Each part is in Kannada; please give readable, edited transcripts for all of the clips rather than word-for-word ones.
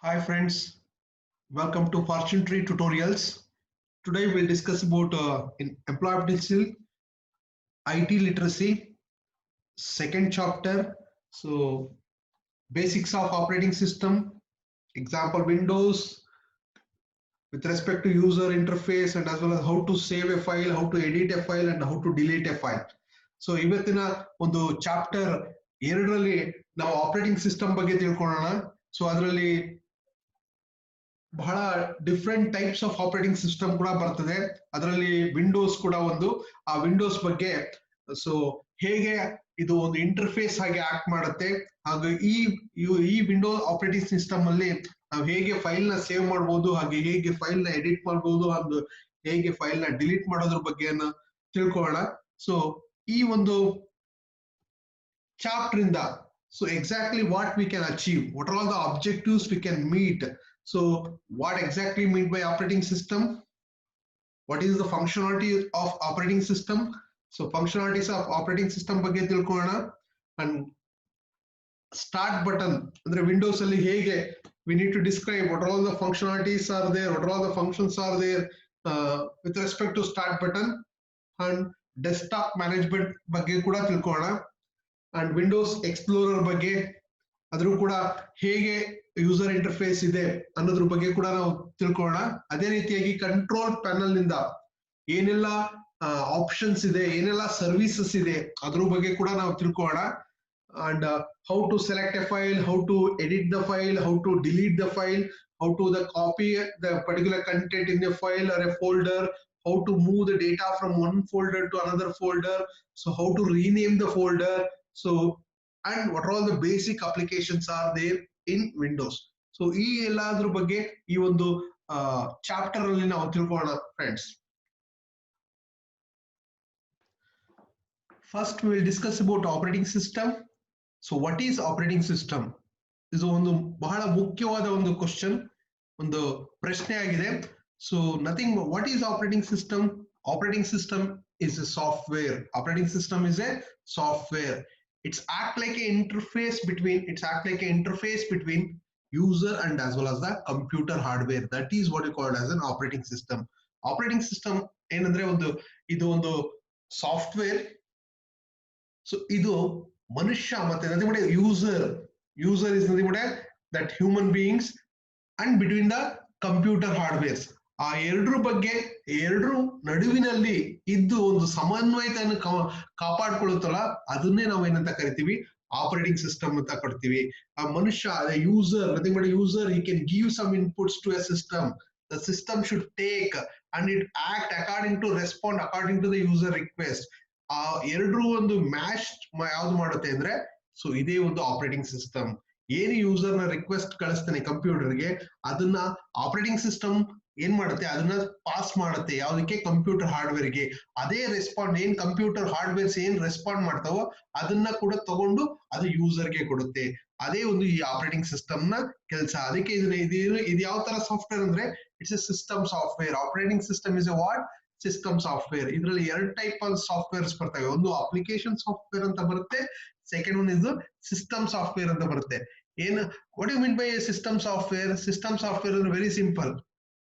Hi friends, welcome to Fortune Tree Tutorials. Today we'll discuss about in employability skill, IT literacy, second chapter. So basics of operating system, example Windows with respect to user interface and as well as how to save a file, how to edit a file and how to delete a file. So ಇವತ್ತಿನ ಒಂದು ಚಾಪ್ಟರ್ ಎರಡರಲ್ಲಿ ನಾವು ಆಪರೇಟಿಂಗ್ ಸಿಸ್ಟಮ್ ಬಗ್ಗೆ ತಿಳ್ಕೊಳ್ಳೋಣ. ಸೊ ಅದರಲ್ಲಿ ಬಹಳ different types of operating system ಕೂಡ ಬರ್ತದೆ. ಅದರಲ್ಲಿ ವಿಂಡೋಸ್ ಕೂಡ ಒಂದು. ಆ ವಿಂಡೋಸ್ ಬಗ್ಗೆ ಸೊ ಹೇಗೆ ಇದು ಒಂದು ಇಂಟರ್ಫೇಸ್ ಆಗಿ ಆಕ್ಟ್ ಮಾಡುತ್ತೆ, ಹಾಗೂ ಈ ವಿಂಡೋ ಆಪರೇಟಿಂಗ್ ಸಿಸ್ಟಮ್ ಅಲ್ಲಿ ನಾವು ಹೇಗೆ ಫೈಲ್ ನ ಸೇವ್ ಮಾಡಬಹುದು, ಹಾಗೆ ಹೇಗೆ ಫೈಲ್ ನ ಎಡಿಟ್ ಮಾಡಬಹುದು, ಹಾಗೂ ಹೇಗೆ ಫೈಲ್ ನ ಡಿಲೀಟ್ ಮಾಡೋದ್ರ ಬಗ್ಗೆ ತಿಳ್ಕೊಳ್ಳೋಣ. ಸೊ ಈ ಒಂದು ಚಾಪ್ಟರ್ ಇಂದ so exactly what we can achieve, what are all the objectives we can meet. So what exactly meant by operating system, what is the functionality of operating system. So functionalities of operating system ಬಗ್ಗೆ ತಿಳ್ಕೊಳ್ಳೋಣ. and start button ಅಂದ್ರೆ ವಿಂಡೋಸ್ ಅಲ್ಲಿ ಹೇಗೆ we need to describe what all the functionalities are there, what all the functions are there with respect to start button. and desktop management ಬಗ್ಗೆ ಕೂಡ ತಿಳ್ಕೊಳ್ಳೋಣ. and ವಿಂಡೋಸ್ ಎಕ್ಸ್ಪ್ಲೋರರ್ ಬಗ್ಗೆ ಅದ್ರೂ ಕೂಡ ಹೇಗೆ ಯೂಸರ್ ಇಂಟರ್ಫೇಸ್ ಇದೆ ಅನ್ನೋದ್ರ ಬಗ್ಗೆ ಕೂಡ ನಾವು ತಿಳ್ಕೊಳ್ಳೋಣ. ಅದೇ ರೀತಿಯಾಗಿ ಕಂಟ್ರೋಲ್ ಪ್ಯಾನಲ್ ನಿಂದ ಏನೆಲ್ಲ ಆಪ್ಷನ್ಸ್ ಇದೆ, ಏನೆಲ್ಲ ಸರ್ವಿಸಸ್ ಇದೆ ಅದ್ರ ಬಗ್ಗೆ ಕೂಡ ನಾವು ತಿಳ್ಕೊಳ್ಳೋಣ. and how to select a file, how to edit the file, how to delete the file, how to copy the particular content in a file or a folder, how to move the data from one folder to another folder, so how to rename the folder. So and what are all the basic applications are there in Windows. So ಈ ಎಲ್ಲಾದ್ರ ಬಗ್ಗೆ ಈ ಒಂದು ಚಾಪ್ಟರ್ ಅಲ್ಲಿ ನಾವು ತಿಳ್ಕೊಳ್ಳೋಣ friends. First we will discuss about operating system. So what is operating system? ಇದು ಒಂದು ಬಹಳ ಮುಖ್ಯವಾದ ಒಂದು ಕ್ವಶನ್, ಒಂದು ಪ್ರಶ್ನೆ ಆಗಿದೆ. So nothing, what is operating system? Operating system is a software. Operating system is a software. It's act like an interface between user and as well as the computer hardware. That is what you call as an operating system. Operating system ಏನಂದ್ರೆ ಇದು ಒಂದು ಸಾಫ್ಟ್ವೇರ್. ಸೊ ಇದು ಮನುಷ್ಯ ಮತ್ತೆ nothing but user is nothing but that human beings and between the computer hardwares. ಆ ಎರಡರ ನಡುವಿನಲ್ಲಿ ಇದ್ದು ಒಂದು ಸಮನ್ವಯತೆಯನ್ನು ಕಾಪಾಡ್ಕೊಳ್ಳುತ್ತಲ್ಲ, ಅದನ್ನೇ ನಾವು ಏನಂತ ಕರಿತೀವಿ, ಆಪರೇಟಿಂಗ್ ಸಿಸ್ಟಮ್ ಅಂತ ಕರಿತೀವಿ. ಆ ಮನುಷ್ಯ user nothing but user, he can give some inputs to a system. The system should take and it act according to respond according to the user request. ಆ ಎರಡರೂ ಒಂದು ಮ್ಯಾಚ್ ಯಾವ್ದು ಮಾಡುತ್ತೆ ಅಂದ್ರೆ, ಸೊ ಇದೇ ಒಂದು ಆಪರೇಟಿಂಗ್ ಸಿಸ್ಟಮ್. ಏನು ಯೂಸರ್ ನ ರಿಕ್ವೆಸ್ಟ್ ಕಳಿಸ್ತಾನೆ ಕಂಪ್ಯೂಟರ್ಗೆ, ಅದನ್ನ ಆಪರೇಟಿಂಗ್ ಸಿಸ್ಟಮ್ ಏನ್ ಮಾಡುತ್ತೆ, ಅದನ್ನ ಪಾಸ್ ಮಾಡುತ್ತೆ ಯಾವ್ದಕ್ಕೆ, ಕಂಪ್ಯೂಟರ್ ಹಾರ್ಡ್ವೇರ್ಗೆ. ಅದೇ ರೆಸ್ಪಾಂಡ್ ಏನ್ ಕಂಪ್ಯೂಟರ್ ಹಾರ್ಡ್ವೇರ್ಸ್ ಏನ್ ರೆಸ್ಪಾಂಡ್ ಮಾಡ್ತಾವೋ ಅದನ್ನ ಕೂಡ ತಗೊಂಡು ಅದು ಯೂಸರ್ಗೆ ಕೊಡುತ್ತೆ. ಅದೇ ಒಂದು ಈ ಆಪರೇಟಿಂಗ್ ಸಿಸ್ಟಮ್ ನ ಕೆಲಸ. ಅದಕ್ಕೆ ಇದು ಯಾವ ತರ ಸಾಫ್ಟ್ವೇರ್ ಅಂದ್ರೆ, it's A system software. Operating system is A what, system software. ಇದರಲ್ಲಿ ಎರಡು ಟೈಪ್ ಆಫ್ ಸಾಫ್ಟ್ವೇರ್ಸ್ ಬರ್ತವೆ. ಒಂದು ಅಪ್ಲಿಕೇಶನ್ ಸಾಫ್ಟ್ವೇರ್ ಅಂತ ಬರುತ್ತೆ, second one is system software ಅಂತ ಬರುತ್ತೆ. ಏನು, what you mean by system software? System software ಅಂದ್ರೆ very simple.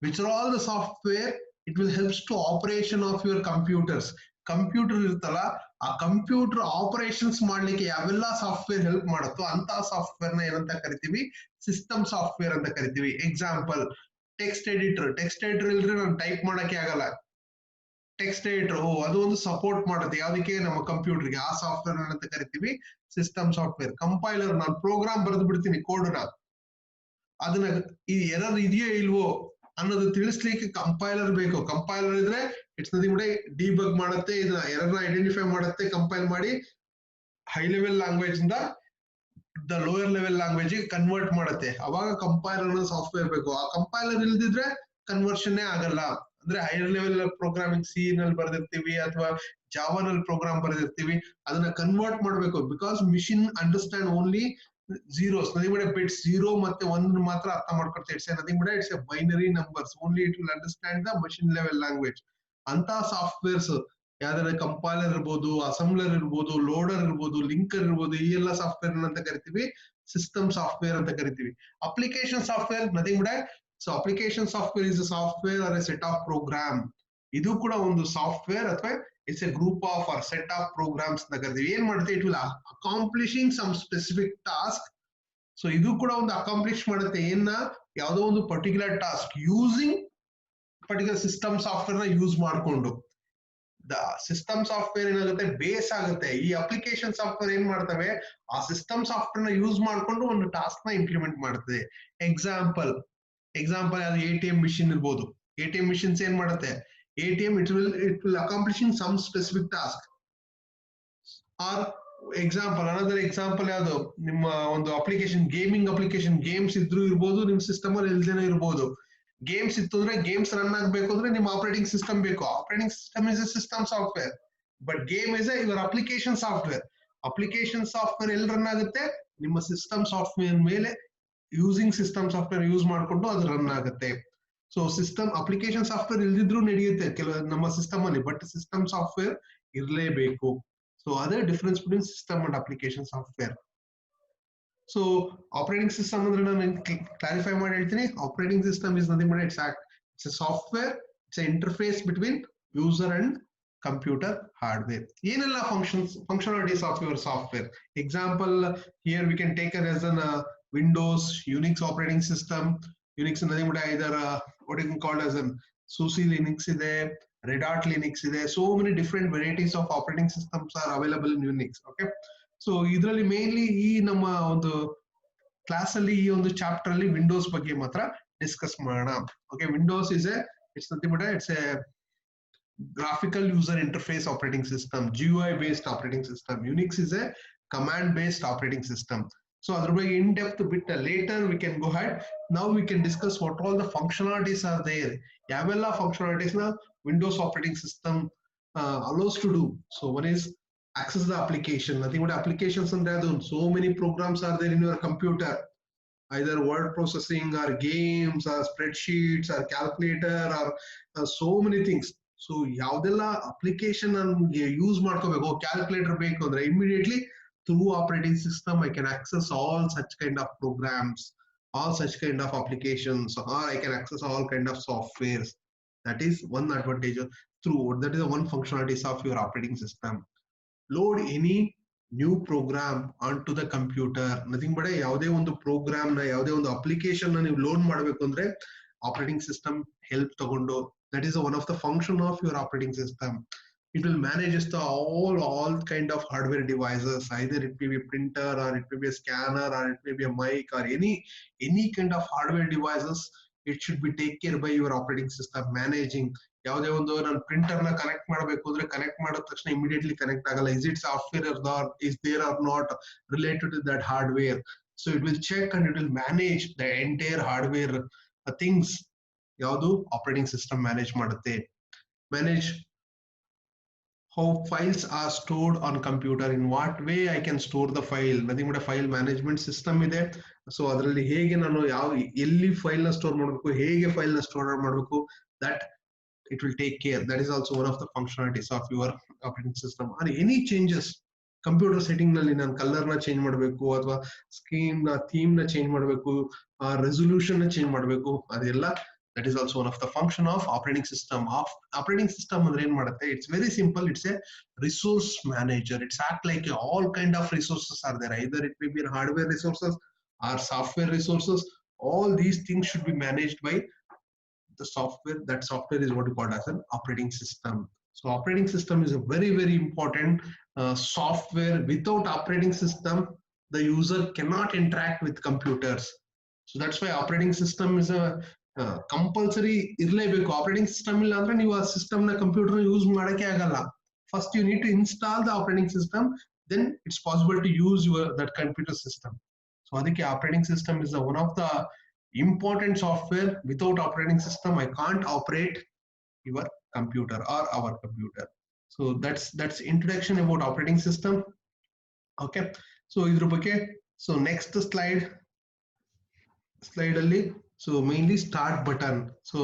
which are all the software it will helps to operation of your computers. Computer ಇರ್ತಲ್ಲ, ಆ ಕಂಪ್ಯೂಟರ್ ಆಪರೇಷನ್ಸ್ ಮಾಡ್ಲಿಕ್ಕೆ ಯಾವೆಲ್ಲ ಸಾಫ್ಟ್ವೇರ್ ಹೆಲ್ಪ್ ಮಾಡುತ್ತೋ ಅಂತ ಸಾಫ್ಟ್ವೇರ್ ನ ಏನಂತ ಕರಿತೀವಿ, ಸಿಸ್ಟಮ್ ಸಾಫ್ಟ್ವೇರ್ ಅಂತ ಕರಿತೀವಿ. ಎಕ್ಸಾಂಪಲ್ ಟೆಕ್ಸ್ಟ್ ಎಡಿಟರ್ ಇಲ್ದ್ರೆ ನಾನು ಟೈಪ್ ಮಾಡಕ್ಕೆ ಆಗಲ್ಲ. ಟೆಕ್ಸ್ಟ್ ಎಡಿಟರ್ ಅದು ಒಂದು ಸಪೋರ್ಟ್ ಮಾಡುತ್ತೆ ಯಾವ್ದಕ್ಕೆ, ನಮ್ಮ ಕಂಪ್ಯೂಟರ್ಗೆ. ಆ ಸಾಫ್ಟ್ವೇರ್ ಅಂತ ಕರಿತೀವಿ ಸಿಸ್ಟಮ್ ಸಾಫ್ಟ್ವೇರ್. ಕಂಪೈಲರ್, ನಾನು ಪ್ರೋಗ್ರಾಮ್ ಬರೆದು ಬಿಡ್ತೀನಿ ಕೋಡ್ನ, ಅದನ್ನ ಈ ಎರರ್ ಇದೆಯೋ ಇಲ್ವೋ ಅನ್ನೋದು ತಿಳಿಸ್ಲಿಕ್ಕೆ ಕಂಪೈಲರ್ ಬೇಕು. ಕಂಪೈಲರ್ ಇದ್ರೆ ಇಟ್ಸ್ ನಥಿಂಗ್ ಬಟ್ ಡಿಬಗ್ ಮಾಡುತ್ತೆ, ಇದನ್ನ ಎರರ್ನ ಐಡೆಂಟಿಫೈ ಮಾಡುತ್ತೆ, ಕಂಪೈಲ್ ಮಾಡಿ ಹೈ ಲೆವೆಲ್ ಲ್ಯಾಂಗ್ವೇಜ್ ಇಂದ the lower level language convert ಮಾಡುತ್ತೆ. ಅವಾಗ ಕಂಪೈಲರ್ ಸಾಫ್ಟ್ವೇರ್ ಬೇಕು. ಆ ಕಂಪೈಲರ್ ಇಲ್ದಿದ್ರೆ ಕನ್ವರ್ಷನ್ ಆಗಲ್ಲ. ಅಂದ್ರೆ ಹೈಯರ್ ಲೆವೆಲ್ ಪ್ರೋಗ್ರಾಮಿಂಗ್ ಸಿ ನಲ್ಲಿ ಬರ್ದಿರ್ತೀವಿ ಅಥವಾ ಜಾವಾನಲ್ಲಿ ಪ್ರೋಗ್ರಾಮ್ ಬರ್ದಿರ್ತೀವಿ, ಅದನ್ನ ಕನ್ವರ್ಟ್ ಮಾಡ್ಬೇಕು. Because machine understand only zeros, nothing but a bit, 0 ಮತ್ತೆ 1 ಮಾತ್ರ ಅರ್ಥ ಮಾಡ್ಕೊಳ್ತಾ. It's nothing but it's a binary numbers, only it will understand the machine level language. ಅಂತ ಸಾಫ್ಟ್ವೇರ್ಸ್ ಯಾವ್ದಾದ್ರೆ ಕಂಪೈಲರ್ ಇರ್ಬೋದು, ಅಸೆಂಬ್ಲರ್ ಇರ್ಬೋದು, ಲೋಡರ್ ಇರ್ಬೋದು, ಲಿಂಕರ್ ಇರ್ಬೋದು, ಈ ಎಲ್ಲ ಸಾಫ್ಟ್ವೇರ್ ಅಂತ ಕರಿತೀವಿ ಸಿಸ್ಟಮ್ ಸಾಫ್ಟ್ವೇರ್ ಅಂತ ಕರಿತೀವಿ. Application software nothing but so application software is a software are a set of program. ಇದು ಕೂಡ ಒಂದು ಸಾಫ್ಟ್ವೇರ್ ಅಥವಾ it's a group of or set of programs ಅಂತ ಕರಿತೀವಿ. ಏನ್ ಮಾಡುತ್ತೆ, it will accomplishing some specific task. So ಇದು ಕೂಡ ಒಂದು ಅಕಾಂಪ್ಲಿಷ್ ಮಾಡುತ್ತೆ ಏನ, ಯಾವುದೋ ಒಂದು particular task using particular system software ನ ಯೂಸ್ ಮಾಡಿಕೊಂಡು. ಸಿಸ್ಟಮ್ ಸಾಫ್ಟ್ವೇರ್ ಏನಾಗುತ್ತೆ, ಬೇಸ್ ಆಗುತ್ತೆ. ಈ ಅಪ್ಲಿಕೇಶನ್ ಸಾಫ್ಟ್ವೇರ್ ಏನ್ ಮಾಡ್ತವೆ, ಆ ಸಿಸ್ಟಮ್ ಸಾಫ್ಟ್ವೇರ್ ನ ಯೂಸ್ ಮಾಡ್ಕೊಂಡು ಒಂದು ಟಾಸ್ಕ್ ನ ಇಂಪ್ಲಿಮೆಂಟ್ ಮಾಡ್ತದೆ. ಎಕ್ಸಾಂಪಲ್ ಯಾವ್ದು ATM ಮಿಷಿನ್ ಇರ್ಬೋದು. ATM ಮಿಷಿನ್ಸ್ ಏನ್ ಮಾಡುತ್ತೆ, ATM it will accomplishing some specific task. Or another example ಯಾವ್ದು, ನಿಮ್ಮ ಒಂದು ಅಪ್ಲಿಕೇಶನ್, ಗೇಮಿಂಗ್ ಅಪ್ಲಿಕೇಶನ್, ಗೇಮ್ಸ್ ಇದ್ರೂ ಇರ್ಬೋದು, ನಿಮ್ ಸಿಸ್ಟಮ್ ಅಲ್ಲಿ ಇಲ್ದೇನೆ ಇರ್ಬೋದು. ಗೇಮ್ಸ್ ಇತ್ತು ಅಂದ್ರೆ ಗೇಮ್ಸ್ ರನ್ ಆಗ್ಬೇಕು ಅಂದ್ರೆ ನಿಮ್ ಆಪರೇಟಿಂಗ್ ಸಿಸ್ಟಮ್ ಬೇಕು. Operating system is A system software, but game is your application software. Application software ಎಲ್ಲಿ ರನ್ ಆಗುತ್ತೆ, ನಿಮ್ಮ ಸಿಸ್ಟಮ್ ಸಾಫ್ಟ್ವೇರ್ ಮೇಲೆ ಯೂಸಿಂಗ್ ಸಿಸ್ಟಮ್ ಸಾಫ್ಟ್ವೇರ್ ಯೂಸ್ ಮಾಡ್ಕೊಂಡು ಅದು ರನ್ ಆಗುತ್ತೆ. ಸೊ ಸಿಸ್ಟಮ್ ಅಪ್ಲಿಕೇಶನ್ ಸಾಫ್ಟ್ವೇರ್ ಇಲ್ದಿದ್ರು ನಡೆಯುತ್ತೆ ಕೆಲವು ನಮ್ಮ ಸಿಸ್ಟಮ್ ಅಲ್ಲಿ, ಬಟ್ ಸಿಸ್ಟಮ್ ಸಾಫ್ಟ್ವೇರ್ ಇರಲೇಬೇಕು. ಸೊ ಅದೇ difference between system and application software. So operating system ಅಂದ್ರೆ ನಾನು ಕ್ಲಾರಿಫೈ ಮಾಡಿ ಹೇಳ್ತೀನಿ. Operating system is nothing but it's a software, it's a interface between user and computer hardware. ಏನೆಲ್ಲ functionalities of your software. Example here we can take as an Windows, Unix operating system. Unix nothing but either what you can call as an SUSE Linux ಇದೆ, Red Hat Linux ಇದೆ. So many different varieties of operating systems are available in Unix. Okay, so ಇದರಲ್ಲಿ ಮೇನ್ಲಿ ಈ ನಮ್ಮ ಒಂದು ಕ್ಲಾಸ್ ಅಲ್ಲಿ ಈ ಒಂದು ಚಾಪ್ಟರ್ ಅಲ್ಲಿ ವಿಂಡೋಸ್ ಬಗ್ಗೆ ಮಾತ್ರ ಡಿಸ್ಕಸ್ ಮಾಡೋಣ. Okay, Windows it's nothing but it's A graphical user interface operating system, GUI based operating system. Unix is a command based operating system. So otherwise in depth bit later we can go ahead. Now we can discuss what all the functionalities are there. Yavella functionalities na Windows operating system allows to do. So one is access the application. Nothing but applications and so many programs are there in your computer, either word processing or games or spreadsheets or calculator or so many things. So ಯಾವ್ದೆಲ್ಲ ಅಪ್ಲಿಕೇಶನ್ ಯೂಸ್ ಮಾಡ್ಕೋಬೇಕು, ಕ್ಯಾಲ್ಕುಲೇಟರ್ ಬೇಕು ಅಂದ್ರೆ immediately through operating system I can access all such kind of programs, all such kind of applications, or I can access all kind of softwares. That is one advantage through, that is the one functionalities of your operating system. Load any new program onto the computer. Nothing but ಯಾವುದೇ ಒಂದು ಪ್ರೋಗ್ರಾಮ್ ನ, ಯಾವುದೇ ಒಂದು ಅಪ್ಲಿಕೇಶನ್ ನ ನೀವು ಲೋಡ್ ಮಾಡಬೇಕು ಅಂದ್ರೆ ಆಪರೇಟಿಂಗ್ ಸಿಸ್ಟಮ್ ಹೆಲ್ಪ್ ತಗೊಂಡು, that is one of the function of your operating system. It will manage the all kind of hardware devices, either it may be a printer or it may be a scanner or it may be a mic or any kind of hardware devices. It should be take care by your operating system managing. ಯಾವುದೇ ಒಂದು ನಾನು ಪ್ರಿಂಟರ್ ನ ಕನೆಕ್ಟ್ ಮಾಡಬೇಕು ಅಂದ್ರೆ ಕನೆಕ್ಟ್ ಮಾಡಿದ ತಕ್ಷಣ ಇಮಿಡಿಯೇಟ್ಲಿ ಕನೆಕ್ಟ್ ಆಗಲ್ಲ. Is it software or is there or not related to that hardware? So it will check and it will manage the entire hardware things. ಯಾವುದು ಆಪರೇಟಿಂಗ್ ಸಿಸ್ಟಮ್ ಮ್ಯಾನೇಜ್ ಮಾಡುತ್ತೆ. Manage how files are stored on computer, in what way I can store the file. Nothing but a file management system ಇದೆ. ಸೊ ಅದರಲ್ಲಿ ಹೇಗೆ ನಾನು ಎಲ್ಲಿ ಫೈಲ್ ನ ಸ್ಟೋರ್ ಮಾಡಬೇಕು, ಹೇಗೆ ಫೈಲ್ ನ ಸ್ಟೋರ್ ಮಾಡಬೇಕು, that it will take care. That is also one of the functionalities of your operating system. Or any changes, computer setting ನಲ್ಲಿ ನಾನು ಕಲರ್ ನ ಚೇಂಜ್ ಮಾಡಬೇಕು ಅಥವಾ ಸ್ಕ್ರೀನ್ ನ ಥೀಮ್ ನ ಚೇಂಜ್ ಮಾಡಬೇಕು, ರೆಸೊಲ್ಯೂಷನ್ ನ ಚೇಂಜ್ ಮಾಡಬೇಕು, ಅದೆಲ್ಲ that is also one of the function of operating system. Operating system ಅಂದ್ರೆ ಏನ್ ಮಾಡುತ್ತೆ, it's very simple, it's a resource manager. It's act like all kind of resources are there, either it may be hardware resources or software resources. All these things should be managed by the software. That software is what we call as an operating system. So operating system is a very important software. Without operating system the user cannot interact with computers. So that's why operating system is a compulsory ಇರ್ಲೇಬೇಕು. ಆಪರೇಟಿಂಗ್ ಸಿಸ್ಟಮ್ ಇಲ್ಲ ಅಂದ್ರೆ ನೀವು ಆ ಸಿಸ್ಟಮ್ ನ ಕಂಪ್ಯೂಟರ್ ಯೂಸ್ ಮಾಡಕ್ಕೆ ಆಗಲ್ಲ. First you need to install the operating system, then it's possible to use your that computer system. So ಅದಕ್ಕೆ operating system is one of the important software. Without operating system I can't operate your computer or our computer. So that's introduction about operating system. Okay, so ಇದ್ರ ಬಗ್ಗೆ ಸೊ ನೆಕ್ಸ್ಟ್ ಸ್ಲೈಡ್ ಅಲ್ಲಿ so mainly start button. So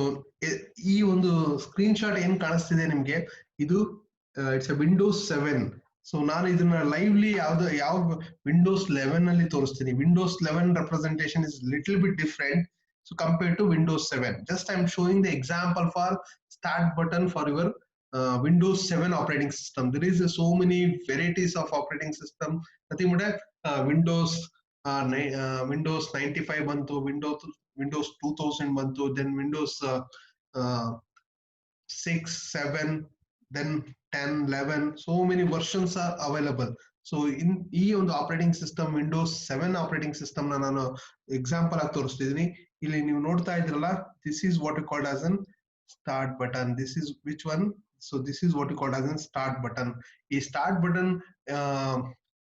ಈ ಒಂದು ಸ್ಕ್ರೀನ್ ಶಾಟ್ ಏನ್ ಕಾಣಿಸ್ತಿದೆ ನಿಮ್ಗೆ, ಇದು ಇಟ್ಸ್ ಎ ವಿಂಡೋಸ್ 7. ಸೊ ನಾನು ಇದನ್ನ ಲೈವ್ಲಿ ಯಾವ ವಿಂಡೋಸ್ 11 ಅಲ್ಲಿ ತೋರಿಸ್ತೀನಿ. Windows 11 representation is little bit different so compared to Windows 7. Just I'm showing the example for start button for your Windows 7 operating system. There is so many varieties of operating system. Nothing but Windows 95 bantu, Windows 2000 bantu, then Windows 6, 7, then 10, 11, so many versions are available. So in ಈ ಒಂದು operating system Windows 7 operating system ನಾನು ಎಕ್ಸಾಂಪಲ್ ಆಗಿ ತೋರಿಸ್ತಿದ್ದೀನಿ. ಇಲ್ಲಿ ನೀವು ನೋಡ್ತಾ ಇದ್ರಲ್ಲ, this is what you called as an start button. This is which one? So this is what you called as an start button. ಈ ಸ್ಟಾರ್ಟ್ ಬಟನ್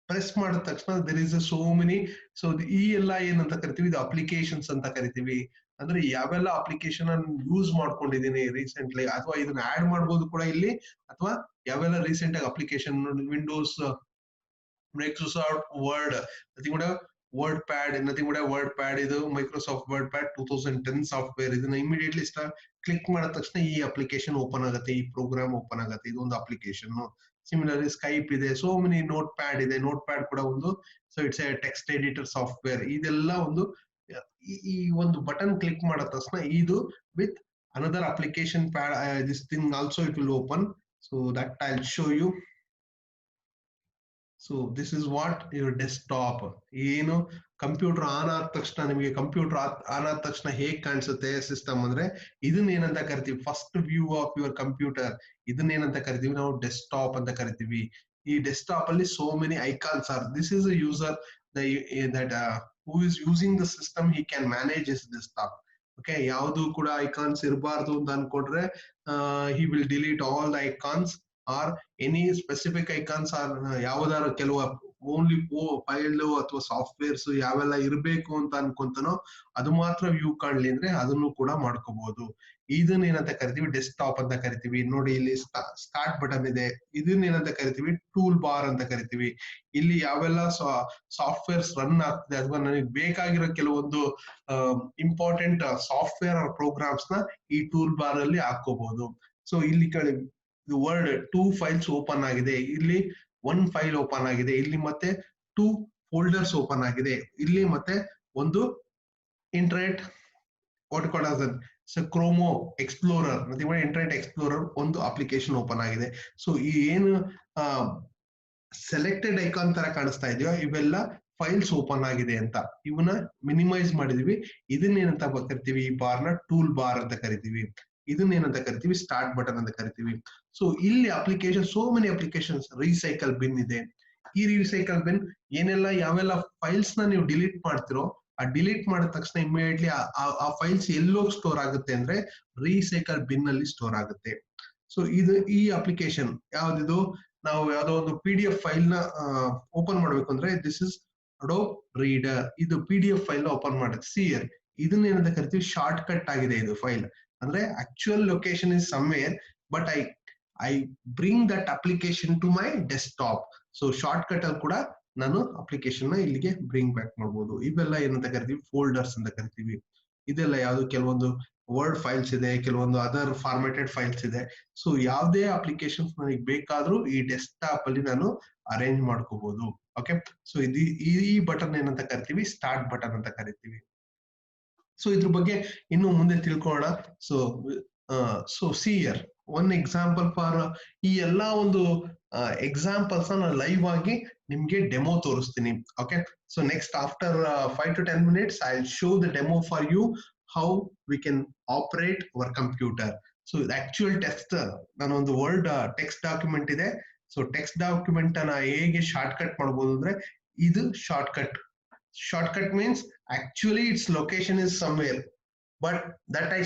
ಪ್ರೆಸ್ ಮಾಡಿದ ತಕ್ಷಣ there is so many. So ಈ ಎಲ್ಲ ಏನಂತ ಕರಿತೀವಿ, ಇದು ಅಪ್ಲಿಕೇಶನ್ಸ್ ಅಂತ ಕರಿತೀವಿ. ಅಂದ್ರೆ ಯಾವೆಲ್ಲ ಅಪ್ಲಿಕೇಶನ್ ಯೂಸ್ ಮಾಡ್ಕೊಂಡಿದ್ದೀನಿ ರೀಸೆಂಟ್ಲಿ, ಅಥವಾ ಇದನ್ನ ಆಡ್ ಮಾಡ್ಬೋದು ಕೂಡ ಇಲ್ಲಿ, ಅಥವಾ ಯಾವೆಲ್ಲ ರೀಸೆಂಟ್ ಆಗಿ application Windows Microsoft word, nothing ಕೂಡ ವರ್ಡ್ ಪ್ಯಾಡ್, ನಥಿಂಗ್ ಕೂಡ ವರ್ಡ್ ಪ್ಯಾಡ್, ಇದು ಮೈಕ್ರೋಸಾಫ್ಟ್ ವರ್ಡ್ ಪ್ಯಾಡ್ 2010 ಸಾಫ್ಟ್ವೇರ್. ಇದನ್ನ ಇಮಿಡಿಯೇಟ್ಲಿ ಕ್ಲಿಕ್ ಮಾಡಿದ ತಕ್ಷಣ ಈ ಅಪ್ಲಿಕೇಶನ್ ಓಪನ್ ಆಗುತ್ತೆ, ಈ ಪ್ರೋಗ್ರಾಮ್ ಓಪನ್ ಆಗುತ್ತೆ. ಇದೊಂದು ಅಪ್ಲಿಕೇಶನ್. ಸಿಮಿಲರ್ಲಿ ಸ್ಕೈಪ್ ಇದೆ, ಸೋ ಮೆನಿ. ನೋಟ್ ಪ್ಯಾಡ್ ಇದೆ, ನೋಟ್ ಪ್ಯಾಡ್ ಕೂಡ ಒಂದು. So it's A text editor software. ಇದೆಲ್ಲ ಒಂದು ಈ ಒಂದು ಬಟನ್ ಕ್ಲಿಕ್ ಮಾಡಿದ ತಕ್ಷಣ ಇದು with another application pad, this thing also it will open. So that I'll show you. So this is what your desktop. ಏನು ಕಂಪ್ಯೂಟರ್ ಆನ್ ಆದ ತಕ್ಷಣ ನಿಮಗೆ ಕಂಪ್ಯೂಟರ್ ಆನ್ ಆದ ತಕ್ಷಣ ಹೇಗ್ ಕಾಣಿಸುತ್ತೆ ಸಿಸ್ಟಮ್ ಅಂದ್ರೆ, ಇದನ್ನ ಏನಂತ ಕರಿತೀವಿ, first view of your computer. ಇದನ್ನ ಏನಂತ ಕರಿತೀವಿ ನಾವು, ಡೆಸ್ಕ್ಟಾಪ್ ಅಂತ ಕರಿತೀವಿ. ಈ ಡೆಸ್ಕ್ಟಾಪ್ ಅಲ್ಲಿ so many icons are. This is a user that who is using the system, he can manage his desktop. Okay, ಯಾವುದು ಕೂಡ ಐಕಾನ್ಸ್ ಇರಬಾರ್ದು ಅಂತ ಅನ್ಕೊಂಡ್ರೆ he will delete all the icons or any specific icons or ಯಾವ್ದಾದ್ರು ಕೆಲವು ಓನ್ಲಿ ಫೈಲ್ ಅಥವಾ ಸಾಫ್ಟ್ವೇರ್ಸ್ ಯಾವೆಲ್ಲ ಇರಬೇಕು ಅಂತ ಅನ್ಕೊಂತಾನೋ ಅದು ಮಾತ್ರ ವ್ಯೂ ಕಾಣ್ಲಿ ಅಂದ್ರೆ ಅದನ್ನು ಕೂಡ ಮಾಡ್ಕೋಬಹುದು. ಇದನ್ನ ಏನಂತ ಕರಿತೀವಿ, ಡೆಸ್ಕ್ಟಾಪ್ ಅಂತ ಕರಿತೀವಿ. ನೋಡಿ ಇಲ್ಲಿ ಸ್ಟಾರ್ಟ್ ಬಟನ್ ಇದೆ, ಇದನ್ನ ಏನಂತ ಕರಿತೀವಿ, ಟೂಲ್ ಬಾರ್ ಅಂತ ಕರಿತೀವಿ. ಇಲ್ಲಿ ಯಾವೆಲ್ಲ ಸಾಫ್ಟ್ವೇರ್ಸ್ ರನ್ ಆಗ್ತದೆ ಅಥವಾ ನನಗೆ ಬೇಕಾಗಿರೋ ಕೆಲವೊಂದು ಇಂಪಾರ್ಟೆಂಟ್ ಸಾಫ್ಟ್ವೇರ್ ಆರ್ ಪ್ರೋಗ್ರಾಮ್ಸ್ ನ ಈ ಟೂಲ್ ಬಾರ್ ಅಲ್ಲಿ ಹಾಕೋಬಹುದು. ಸೊ ಇಲ್ಲಿ ವರ್ಡ್ 2 ಫೈಲ್ಸ್ ಓಪನ್ ಆಗಿದೆ, ಇಲ್ಲಿ 1 ಫೈಲ್ ಓಪನ್ ಆಗಿದೆ, ಇಲ್ಲಿ ಮತ್ತೆ 2 ಫೋಲ್ಡರ್ಸ್ ಓಪನ್ ಆಗಿದೆ, ಇಲ್ಲಿ ಮತ್ತೆ ಒಂದು ಇಂಟರ್ನೆಟ್ ಕ್ರೋಮೋ ಎಕ್ಸ್ಪ್ಲೋರರ್, ಇಂಟರ್ನೆಟ್ ಎಕ್ಸ್ಪ್ಲೋರರ್ ಒಂದು ಅಪ್ಲಿಕೇಶನ್ ಓಪನ್ ಆಗಿದೆ. ಸೊ ಈ ಏನು ಸೆಲೆಕ್ಟೆಡ್ ಐಕಾನ್ ತರ ಕಾಣಿಸ್ತಾ ಇದೆಯೋ ಇವೆಲ್ಲ ಫೈಲ್ಸ್ ಓಪನ್ ಆಗಿದೆ ಅಂತ. ಇವನ್ನ ಮಿನಿಮೈಸ್ ಮಾಡಿದೀವಿ. ಇದನ್ನೇನಂತ ಕರಿತೀವಿ, ಈ ಬಾರ್ ನ ಟೂಲ್ ಬಾರ್ ಅಂತ ಕರಿತೀವಿ. ಇದನ್ನೇನಂತ ಕರಿತೀವಿ, ಸ್ಟಾರ್ಟ್ ಬಟನ್ ಅಂತ ಕರಿತೀವಿ. ಸೊ ಇಲ್ಲಿ application, so many applications. Recycle bin ಇದೆ. ಈ ರೀಸೈಕಲ್ ಬಿನ್ ಏನೆಲ್ಲ ಯಾವೆಲ್ಲ ಫೈಲ್ಸ್ ನ ನೀವು ಡಿಲೀಟ್ ಮಾಡ್ತಿರೋ, ಆ ಡಿಲೀಟ್ ಮಾಡಿದ ತಕ್ಷಣ ಇಮಿಡಿಯೇಟ್ಲಿ ಆ ಫೈಲ್ಸ್ ಎಲ್ಲೋಗಿ ಸ್ಟೋರ್ ಆಗುತ್ತೆ ಅಂದ್ರೆ ರೀಸೈಕಲ್ ಬಿನ್ ಅಲ್ಲಿ ಸ್ಟೋರ್ ಆಗುತ್ತೆ. ಸೊ ಇದು ಈ ಅಪ್ಲಿಕೇಶನ್ ಯಾವ್ದಿದು, ನಾವು ಯಾವ್ದೋ ಒಂದು PDF ಫೈಲ್ ನ ಓಪನ್ ಮಾಡ್ಬೇಕು ಅಂದ್ರೆ ದಿಸ್ ಇಸ್ ಅಡೋಬ್ ರೀಡರ್. ಇದು PDF ಫೈಲ್ ನ ಓಪನ್ ಮಾಡುತ್ತೆ. ಸಿಯರ್ ಇದನ್ನ ಏನಂತ ಕರಿತೀವಿ, ಶಾರ್ಟ್ ಕಟ್ ಆಗಿದೆ ಇದು ಫೈಲ್. ಅಂದ್ರೆ actual location is somewhere, but I bring that application to my desktop. So shortcut ಅಲ್ಲಿ ಕೂಡ ನಾನು ಅಪ್ಲಿಕೇಶನ್ ನ ಇಲ್ಲಿಗೆ ಬ್ರಿಂಗ್ ಬ್ಯಾಕ್ ಮಾಡ್ಬೋದು. ಇವೆಲ್ಲ ಏನಂತ ಕರಿತೀವಿ, ಫೋಲ್ಡರ್ಸ್ ಅಂತ ಕರಿತೀವಿ. ಇದೆಲ್ಲ ಯಾವ್ದು, ಕೆಲವೊಂದು ವರ್ಡ್ ಫೈಲ್ಸ್ ಇದೆ, ಕೆಲವೊಂದು ಅದರ್ ಫಾರ್ಮೆಟೆಡ್ ಫೈಲ್ಸ್ ಇದೆ. ಸೊ ಯಾವುದೇ ಅಪ್ಲಿಕೇಶನ್ಸ್ ನನಗೆ ಬೇಕಾದ್ರೂ ಈ ಡೆಸ್ಕ್ಟಾಪ್ ಅಲ್ಲಿ ನಾನು ಅರೇಂಜ್ ಮಾಡ್ಕೋಬಹುದು. ಓಕೆ, ಸೊ ಈ ಬಟನ್ ಏನಂತ ಕರಿತೀವಿ, ಸ್ಟಾರ್ಟ್ ಬಟನ್ ಅಂತ ಕರಿತೀವಿ. ಸೊ ಇದ್ರ ಬಗ್ಗೆ ಇನ್ನು ಮುಂದೆ ತಿಳ್ಕೊಳ್ಳೋಣ. ಸೊ ಸಿಯರ್ ಒನ್ ಎಕ್ಸಾಂಪಲ್ ಫಾರ್ ಈ ಎಲ್ಲಾ ಒಂದು ಎಕ್ಸಾಂಪಲ್ಸ್ ನಾನು ಲೈವ್ ಆಗಿ ನಿಮ್ಗೆ ಡೆಮೋ ತೋರಿಸ್ತೀನಿ. Okay, so next after 5 to 10 minutes I will show the demo for you how we can operate our computer. So actual text, ನಾನೊಂದು ವರ್ಡ್ ಟೆಕ್ಸ್ಟ್ ಡಾಕ್ಯುಮೆಂಟ್ ಇದೆ. ಸೊ ಟೆಕ್ಸ್ಟ್ ಡಾಕ್ಯುಮೆಂಟ್ ಅನ್ನ ಹೇಗೆ ಶಾರ್ಟ್ ಕಟ್ ಮಾಡ್ಬೋದು ಅಂದ್ರೆ, ಇದು shortcut. Shortcut means actually its location is somewhere, but that I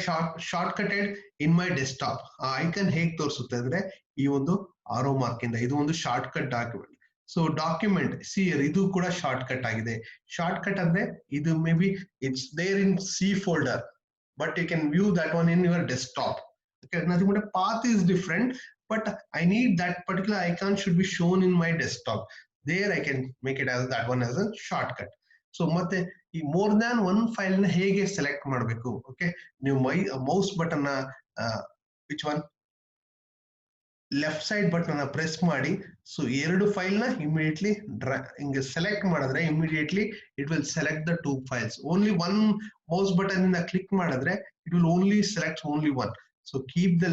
shortcutted in my desktop. Icon ಹೇಗೆ ತೋರಿಸುತ್ತೆ ಅಂದ್ರೆ ಈ ಒಂದು ಆರೋ ಮಾರ್ಕ್ ಇಂದ, ಇದು ಒಂದು shortcut document. So document ಇದು ಕೂಡ ಶಾರ್ಟ್ ಕಟ್ ಆಗಿದೆ. ಶಾರ್ಟ್ ಕಟ್ ಅಂದ್ರೆ ಇದು maybe it's there in C folder, but you can view that one in your desktop. Okay, nothing but a path is different, but I need that particular icon should be shown in my desktop. There I can make it as that one as a shortcut. So ಮತ್ತೆ ಈ ಮೋರ್ ದ್ಯಾನ್ ಒನ್ ಫೈಲ್ ನ ಹೇಗೆ ಸೆಲೆಕ್ಟ್ ಮಾಡಬೇಕು, ಓಕೆ, ನೀವು mouse button which one left side button press ಮಾಡಿ ಸೊ ಎರಡು ಫೈಲ್ ನ ಇಮಿಡಿಯೇಟ್ಲಿ ಹಿಂಗೆ ಸೆಲೆಕ್ಟ್ ಮಾಡಿದ್ರೆ immediately it will select the 2 files. Only one mouse button ಇಂದ ಕ್ಲಿಕ್ ಮಾಡಿದ್ರೆ it will only select only one. So keep the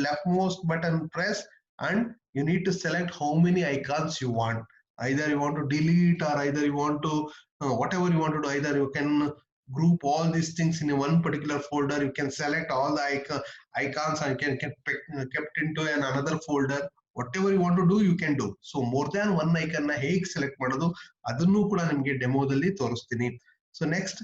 left mouse button press and you need to select how many icons you want. Either you want to delete or either you want to whatever you want to do. Either you can group all these things in a one particular folder. You can select all the icons and can kept into another folder. Whatever you want to do you can do. So more than one icon na ಹೇಗೆ select ಮಾಡೋದು ಅದನ್ನು ಕೂಡ ನಿಮಗೆ ಡೆಮೋದಲ್ಲಿ ತೋರಿಸ್ತೀನಿ. So next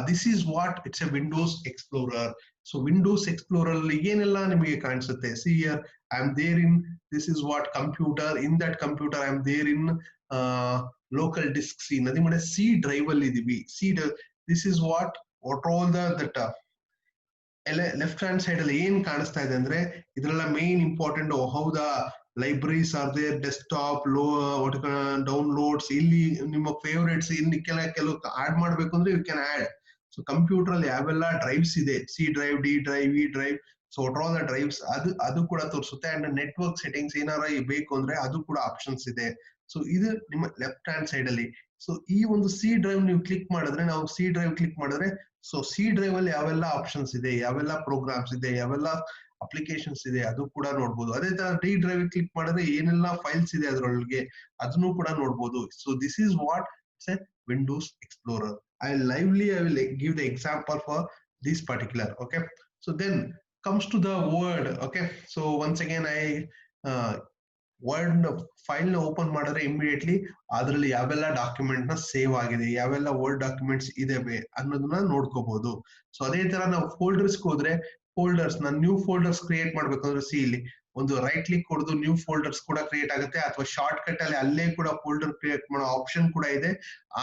this is what it's a Windows Explorer. So Windows Explorer ಅಲ್ಲಿ ಏನೆಲ್ಲ ನಿಮಗೆ ಕಾಣಿಸುತ್ತೆ. See here I am there in this is what computer. In that computer I am there in local disk C. ನದಿ ಮಾಡಿ C drive ಅಲ್ಲಿ ಇದೀವಿ. This is what all that left hand side ಅಲ್ಲಿ ಏನ್ ಕಾಣಿಸ್ತಾ ಇದೆ ಅಂದ್ರೆ ಇದ್ರೆಲ್ಲ main important how the libraries are there, desktop downloads, ಇಲ್ಲಿ ನಿಮ್ಮ ಫೇವರೇಟ್ಸ್ ಇಲ್ಲಿ ಕೆಲವು ಆಡ್ ಮಾಡ್ಬೇಕು ಅಂದ್ರೆ you can add. So computer ಅಲ್ಲಿ ಯಾವೆಲ್ಲ ಡ್ರೈವ್ಸ್ ಇದೆ, C drive, D drive, E drive, so all the drives ಅದು ಕೂಡ ತೋರಿಸುತ್ತೆ. ಅಂಡ್ ನೆಟ್ವರ್ಕ್ ಸೆಟ್ಟಿಂಗ್ಸ್ ಏನಾರ ಬೇಕು ಅಂದ್ರೆ ಅದು ಕೂಡ ಆಪ್ಷನ್ಸ್ ಇದೆ. ಸೊ ಇದು ನಿಮ್ಮ ಲೆಫ್ಟ್ ಹ್ಯಾಂಡ್ ಸೈಡ್ ಅಲ್ಲಿ. ಸೊ ಈ ಒಂದು ಸಿ ಡ್ರೈವ್ ನೀವು ಕ್ಲಿಕ್ ಮಾಡಿದ್ರೆ, ನಾವು ಸಿ ಡ್ರೈವ್ ಕ್ಲಿಕ್ ಮಾಡಿದ್ರೆ ಸೊ ಸಿ ಡ್ರೈವ್ ಅಲ್ಲಿ ಯಾವೆಲ್ಲ ಆಪ್ಷನ್ಸ್ ಇದೆ, ಯಾವೆಲ್ಲ ಪ್ರೋಗ್ರಾಮ್ಸ್ ಇದೆ, ಯಾವೆಲ್ಲ ಅಪ್ಲಿಕೇಶನ್ಸ್ ಇದೆ ಅದು ಕೂಡ ನೋಡ್ಬೋದು. ಅದೇ ತರ ಡಿ ಡ್ರೈವ್ ಕ್ಲಿಕ್ ಮಾಡಿದ್ರೆ ಏನೆಲ್ಲ ಫೈಲ್ಸ್ ಇದೆ ಅದರೊಳಗೆ ಅದನ್ನು ಕೂಡ ನೋಡ್ಬೋದು. So this is what Windows explorer. I will give the example for this particular. Okay, so then comes to the Word. Okay, so once again I word file ನ ಓಪನ್ ಮಾಡಿದ್ರೆ ಇಮಿಡಿಯೇಟ್ಲಿ ಅದರಲ್ಲಿ ಯಾವೆಲ್ಲ ಡಾಕ್ಯುಮೆಂಟ್ ನ ಸೇವ್ ಆಗಿದೆ, ಯಾವೆಲ್ಲ ವರ್ಡ್ ಡಾಕ್ಯುಮೆಂಟ್ಸ್ ಇದಾವೆ ಅನ್ನೋದನ್ನ ನೋಡ್ಕೋಬಹುದು. ಸೊ ಅದೇ ತರ ನಾವು ಫೋಲ್ಡರ್ಸ್ ಹೋದ್ರೆ ಫೋಲ್ಡರ್ಸ್ ನ್ಯೂ ಫೋಲ್ಡರ್ಸ್ ಕ್ರಿಯೇಟ್ ಮಾಡ್ಬೇಕಂದ್ರೆ ಸಿ ಇಲ್ಲಿ ಒಂದು ರೈಟ್ ಕ್ಲಿಕ್ ಕೊಡೋದು ನ್ಯೂ ಫೋಲ್ಡರ್ಸ್ ಕೂಡ ಕ್ರಿಯೇಟ್ ಆಗುತ್ತೆ, ಅಥವಾ ಶಾರ್ಟ್ ಕಟ್ ಅಲ್ಲಿ ಅಲ್ಲೇ ಕೂಡ ಫೋಲ್ಡರ್ ಕ್ರಿಯೇಟ್ ಮಾಡೋ ಆಪ್ಷನ್ ಕೂಡ ಇದೆ.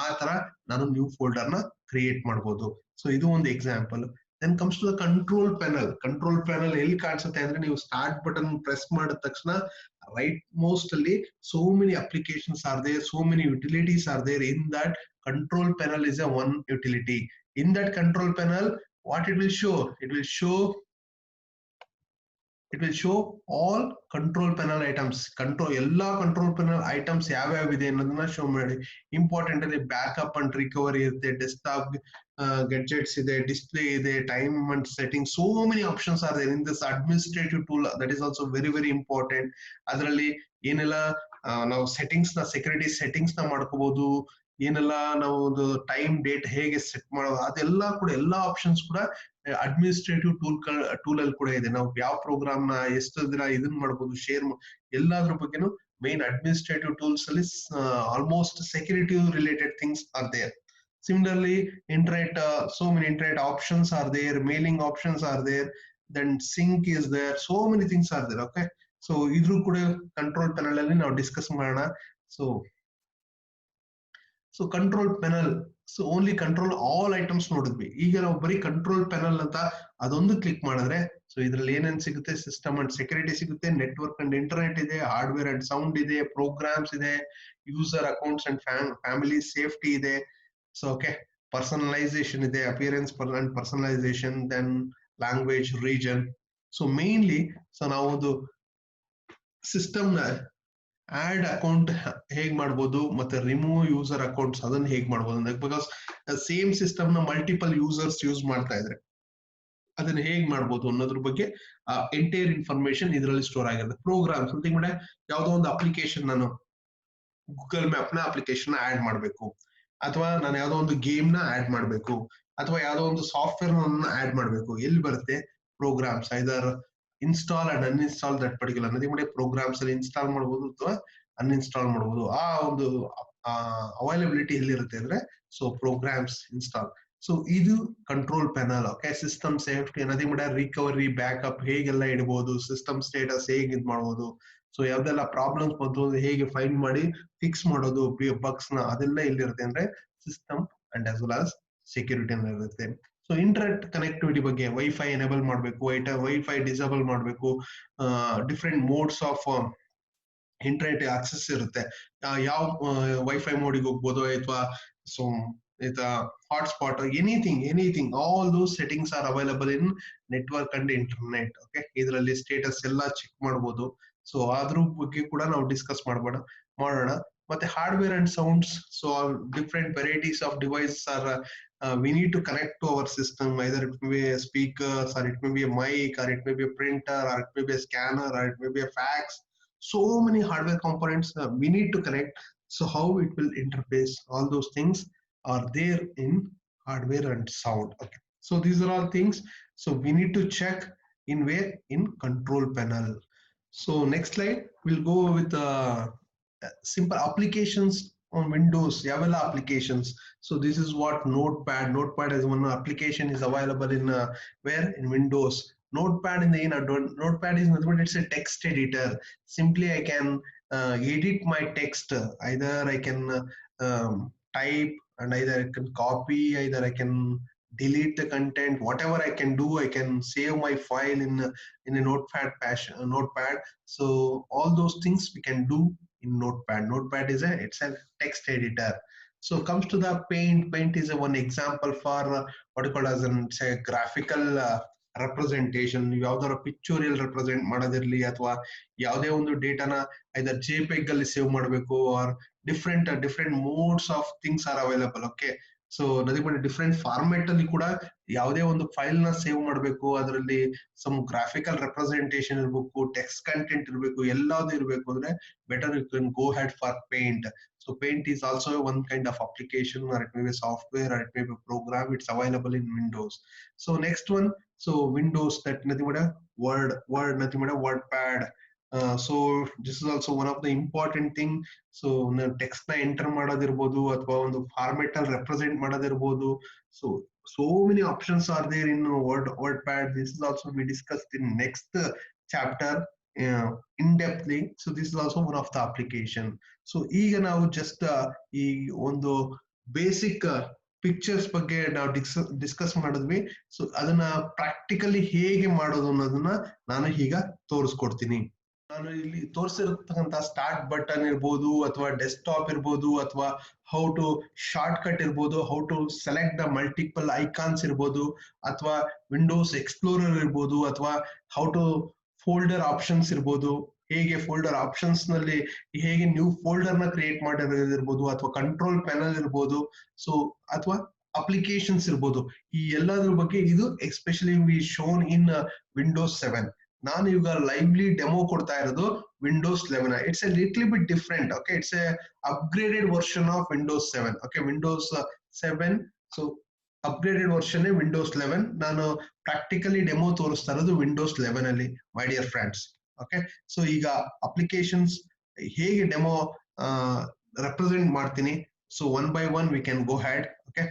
ಆ ತರ ನಾನು ನ್ಯೂ ಫೋಲ್ಡರ್ ನ ಕ್ರಿಯೇಟ್ ಮಾಡಬಹುದು. ಸೊ ಇದು ಒಂದು example. Then comes to the control panel. Control panel ಎಲ್ಲಿ ಕಾಣಿಸುತ್ತೆ ಅಂದ್ರೆ ನೀವು ಸ್ಟಾರ್ಟ್ ಬಟನ್ ಪ್ರೆಸ್ ಮಾಡಿದ ತಕ್ಷಣ right most ಅಲ್ಲಿ so many applications are there, so many utilities are there. In that control panel is a one utility. In that control panel what it will show, it will show all control panel items. ಎಲ್ಲಾ control panel items ಯಾವ್ಯಾವ ಇದೆ ಅನ್ನೋದನ್ನ ಶೋ ಮಾಡಿ. ಇಂಪಾರ್ಟೆಂಟ್ ಅಲ್ಲಿ ಬ್ಯಾಕಪ್ ಅಂಡ್ ರಿಕವರಿ ಇರುತ್ತೆ, ಡೆಸ್ಕ್ಟಾಪ್ gadgets ಇದೆ, ಡಿಸ್ಪ್ಲೇ ಇದೆ, time and setting, so many options are there in this administrative tool. That is also very very important. ಅದರಲ್ಲಿ ಏನೆಲ್ಲ ನಾವು ಸೆಟ್ಟಿಂಗ್ಸ್ ನ ಸೆಕ್ಯೂರಿಟಿ ಸೆಟ್ಟಿಂಗ್ಸ್ ನ ಮಾಡ್ಕೋಬಹುದು, ಏನೆಲ್ಲ ನಾವು ಒಂದು ಟೈಮ್ ಡೇಟ್ ಹೇಗೆ ಸೆಟ್ ಮಾಡೋದು ಅದೆಲ್ಲ ಕೂಡ ಎಲ್ಲಾ ಆಪ್ಷನ್ಸ್ ಕೂಡ ಅಡ್ಮಿನಿಸ್ಟ್ರೇಟಿವ್ ಟೂಲ್ ಅಲ್ಲಿ ಕೂಡ ಇದೆ. ನಾವು ಯಾವ ಪ್ರೋಗ್ರಾಮ್ ನ ಎಷ್ಟು ದಿನ ಇದನ್ನ ಮಾಡಬಹುದು, ಶೇರ್ ಎಲ್ಲಾದ್ರ ಬಗ್ಗೆನು ಮೇನ್ ಅಡ್ಮಿನಿಸ್ಟ್ರೇಟಿವ್ ಟೂಲ್ಸ್ ಅಲ್ಲಿ almost security related things are there. Similarly, internet, so many internet options are there, mailing options are there, then sync is there, so many things are there. Okay, so idru kuda control panel alli now discuss madana. So control panel, so only control all items nodidvi. ಈಗ ನಾವು ಬರೀ ಕಂಟ್ರೋಲ್ ಪ್ಯಾನಲ್ ಅಂತ ಅದೊಂದು ಕ್ಲಿಕ್ ಮಾಡಿದ್ರೆ ಸೊ ಇದ್ರಲ್ಲಿ ಏನೇನ್ ಸಿಗುತ್ತೆ, ಸಿಸ್ಟಮ್ ಅಂಡ್ ಸೆಕ್ಯೂರಿಟಿ ಸಿಗುತ್ತೆ, ನೆಟ್ವರ್ಕ್ ಅಂಡ್ ಇಂಟರ್ನೆಟ್ ಇದೆ, ಹಾರ್ಡ್ವೇರ್ ಅಂಡ್ ಸೌಂಡ್ ಇದೆ, ಪ್ರೋಗ್ರಾಮ್ಸ್ ಇದೆ, user accounts and family safety ಇದೆ. So okay, personalization ಇದೆ, appearance and personalization, then language, region. So mainly so ನಾವು ಒಂದು ಸಿಸ್ಟಮ್ ನ ಆಡ್ ಅಕೌಂಟ್ ಹೇಗ್ ಮಾಡ್ಬೋದು ಮತ್ತೆ ರಿಮೂವ್ ಯೂಸರ್ ಅಕೌಂಟ್ಸ್ ಅದನ್ನ ಹೇಗ್ ಮಾಡ್ಬೋದು ಅಂದ್ರೆ, ಬಿಕಾಸ್ ಸೇಮ್ ಸಿಸ್ಟಮ್ ನ ಮಲ್ಟಿಪಲ್ ಯೂಸರ್ಸ್ ಯೂಸ್ ಮಾಡ್ತಾ ಇದ್ರೆ ಅದನ್ನ ಹೇಗ್ ಮಾಡ್ಬೋದು ಅನ್ನೋದ್ರ ಬಗ್ಗೆ ಎಂಟೈರ್ ಇನ್ಫಾರ್ಮೇಶನ್ ಇದರಲ್ಲಿ ಸ್ಟೋರ್ ಆಗಿರುತ್ತೆ. ಪ್ರೋಗ್ರಾಮ್ ಸಮಥಿಂಗ್ ಮಾಡಿ ಯಾವ್ದೋ ಒಂದು ಅಪ್ಲಿಕೇಶನ್, ನಾನು ಗೂಗಲ್ ಮ್ಯಾಪ್ ನ ಅಪ್ಲಿಕೇಶನ್ ಆಡ್ ಮಾಡ್ಬೇಕು, ಅಥವಾ ನಾನು ಯಾವ್ದೋ ಒಂದು ಗೇಮ್ ನ ಆಡ್ ಮಾಡ್ಬೇಕು, ಅಥವಾ ಯಾವ್ದೋ ಒಂದು ಸಾಫ್ಟ್ವೇರ್ ಆಡ್ ಮಾಡ್ಬೇಕು, ಎಲ್ಲಿ ಬರುತ್ತೆ programs. Either install and uninstall that particular ನದಿ ಮಾಡಿ ಪ್ರೋಗ್ರಾಮ್ಸ್ ಅಲ್ಲಿ ಇನ್ಸ್ಟಾಲ್ ಮಾಡಬಹುದು ಅಥವಾ ಅನ್ಇನ್ಸ್ಟಾಲ್ ಮಾಡಬಹುದು. ಆ ಒಂದು ಅವೈಲಬಿಲಿಟಿ ಎಲ್ಲಿರುತ್ತೆ ಅಂದ್ರೆ ಸೊ ಪ್ರೋಗ್ರಾಮ್ಸ್ ಇನ್ಸ್ಟಾಲ್. ಸೊ ಇದು control panel. Okay, system safety ನದಿ ಮಾಡಿ ರಿಕವರಿ, ಬ್ಯಾಕಪ್ ಹೇಗೆಲ್ಲ ಇಡಬಹುದು, ಸಿಸ್ಟಮ್ ಸ್ಟೇಟಸ್ ಹೇಗೆ ಇದು ಮಾಡಬಹುದು, ಸೊ ಯಾವ್ದೆಲ್ಲ ಪ್ರಾಬ್ಲಮ್ಸ್ ಬಂತು ಹೇಗೆ ಫೈಂಡ್ ಮಾಡಿ ಫಿಕ್ಸ್ ಮಾಡೋದು, ಬಗ್ಸ್ ನ ಅದೆಲ್ಲ ಎಲ್ಲಿರುತ್ತೆ ಅಂದ್ರೆ system and as well as security ಇರುತ್ತೆ. ಸೊ ಇಂಟರ್ನೆಟ್ ಕನೆಕ್ಟಿವಿಟಿ ಬಗ್ಗೆ ವೈಫೈ ಎನೇಬಲ್ ಮಾಡಬೇಕು, ವೈಫೈ ಡಿಸೇಬಲ್ ಮಾಡಬೇಕು, different modes of internet access ಇರುತ್ತೆ. ಯಾವ ವೈಫೈ ಮೋಡಿಗೆ ಹೋಗ್ಬೋದು ಅಥವಾ so hotspot, anything all those settings are available in network and internet. Okay, ಇದರಲ್ಲಿ ಸ್ಟೇಟಸ್ ಎಲ್ಲ ಚೆಕ್ ಮಾಡಬಹುದು. ಸೊ ಅದ್ರ ಬಗ್ಗೆ ಕೂಡ ನಾವು ಡಿಸ್ಕಸ್ ಮಾಡೋಣ. ಮತ್ತೆ hardware and sounds, so different varieties of devices are we need to connect to our system, either it may be a speakers, or it may be a mic, or it may be a printer, or it may be a scanner, or it may be a fax. So many hardware components we need to connect. So how it will interface, all those things are there in hardware and sound. Okay, so these are all things, so we need to check in where, in control panel. So next slide, we'll go with simple applications on Windows, Yavela applications. So this is what Notepad is one application is available in where, in Windows. Notepad in the Notepad is nothing but it's a text editor. Simply I can edit my text. Either I can type, and either I can copy, either I can delete the content. Whatever I can do, I can save my file in a Notepad. So all those things we can do in Notepad. Notepad is it's a text editor. So comes to the Paint is a one example for what you call as an, say, graphical representation. ನೀವು ಯಾವ್ದಾರ ಪಿಕ್ಚೋರಿಯಲ್ ರೆಪ್ರೆಸೆಂಟ್ ಮಾಡೋದಿರ್ಲಿ, ಅಥವಾ ಯಾವುದೇ ಒಂದು ಡೇಟಾನ ಐದರ್ JPEG ಅಲ್ಲಿ ಸೇವ್ ಮಾಡಬೇಕು, or different modes of things are available. Okay, so ನದಿ ಬಟ್ ಡಿಫ್ರೆಂಟ್ ಫಾರ್ಮೆಟ್ ಅಲ್ಲಿ ಕೂಡ ಯಾವುದೇ ಒಂದು ಫೈಲ್ ನ ಸೇವ್ ಮಾಡಬೇಕು, ಅದರಲ್ಲಿ ಸಮ್ ಗ್ರಾಫಿಕಲ್ ರೆಪ್ರೆಸೆಂಟೇಷನ್ ಇರಬೇಕು, ಟೆಕ್ಸ್ಟ್ ಕಂಟೆಂಟ್ ಇರಬೇಕು, ಎಲ್ಲಾದು ಇರಬೇಕು ಅಂದ್ರೆ better you can go head for Paint. So Paint is also one kind of application, or it may be software, or it may be a program. It's available in Windows. So next one, so Windows, that nothing but a word nothing but a WordPad. So this is also one of the important thing. So text na enter ಮಾಡೋದಿರ್ಬೋದು, ಅಥವಾ ಒಂದು ಫಾರ್ಮೆಟ್ ಅಲ್ಲಿ represent ಮಾಡೋದಿರ್ಬೋದು. So many options are there in WordPad. This is also we discussed in next chapter in depthly. So this is also one of the application. So ಈಗ ನಾವು ಜಸ್ಟ್ ಈ ಒಂದು ಬೇಸಿಕ್ ಪಿಕ್ಚರ್ಸ್ ಬಗ್ಗೆ ನಾವು ಡಿಸ್ಕಸ್ ಮಾಡಿದ್ವಿ. ಸೊ ಅದನ್ನ ಪ್ರಾಕ್ಟಿಕಲಿ ಹೇಗೆ ಮಾಡೋದು ಅನ್ನೋದನ್ನ ನಾನು ಈಗ ತೋರಿಸ್ಕೊಡ್ತೀನಿ. ನಾನು ಇಲ್ಲಿ ತೋರಿಸಿರ್ತಕ್ಕಂಥ ಸ್ಟಾರ್ಟ್ ಬಟನ್ ಇರ್ಬೋದು, ಅಥವಾ ಡೆಸ್ಕ್ಟಾಪ್ ಇರ್ಬೋದು, ಅಥವಾ ಹೌ ಟು ಶಾರ್ಟ್ ಕಟ್ ಇರ್ಬೋದು, how to select the multiple icons ಇರ್ಬೋದು, ಅಥವಾ ವಿಂಡೋಸ್ ಎಕ್ಸ್ಪ್ಲೋರರ್ ಇರ್ಬೋದು, ಅಥವಾ ಹೌ ಟು ಫೋಲ್ಡರ್ ಆಪ್ಷನ್ಸ್ ಇರ್ಬೋದು, ಹೇಗೆ ಫೋಲ್ಡರ್ ಆಪ್ಷನ್ಸ್ ನಲ್ಲಿ ಹೇಗೆ ನ್ಯೂ ಫೋಲ್ಡರ್ ನ ಕ್ರಿಯೇಟ್ ಮಾಡಿರೋದಿರ್ಬೋದು, ಅಥವಾ ಕಂಟ್ರೋಲ್ ಪ್ಯಾನಲ್ ಇರ್ಬೋದು, ಸೊ ಅಥವಾ ಅಪ್ಲಿಕೇಶನ್ಸ್ ಇರ್ಬೋದು. ಈ ಎಲ್ಲದ್ರ ಬಗ್ಗೆ ಇದು especially we shown in Windows 7. ನಾನು ಈಗ ಲೈವ್ಲಿ ಡೆಮೋ ಕೊಡ್ತಾ ಇರೋದು Windows 11. It's a little bit different. Okay, it's a upgraded version of Windows 7. Okay, Windows 7, so upgraded version Windows 11. ನಾನು ಪ್ರಾಕ್ಟಿಕಲಿ ಡೆಮೋ ತೋರಿಸ್ತಾ ಇರೋದು ವಿಂಡೋಸ್ 11 ಅಲ್ಲಿ, my dear friends. Okay, so ಈಗ ಅಪ್ಲಿಕೇಶನ್ಸ್ ಹೇಗೆ ಡೆಮೋ ರೆಪ್ರೆಸೆಂಟ್ ಮಾಡ್ತೀನಿ. So one by one we can go ahead. Okay,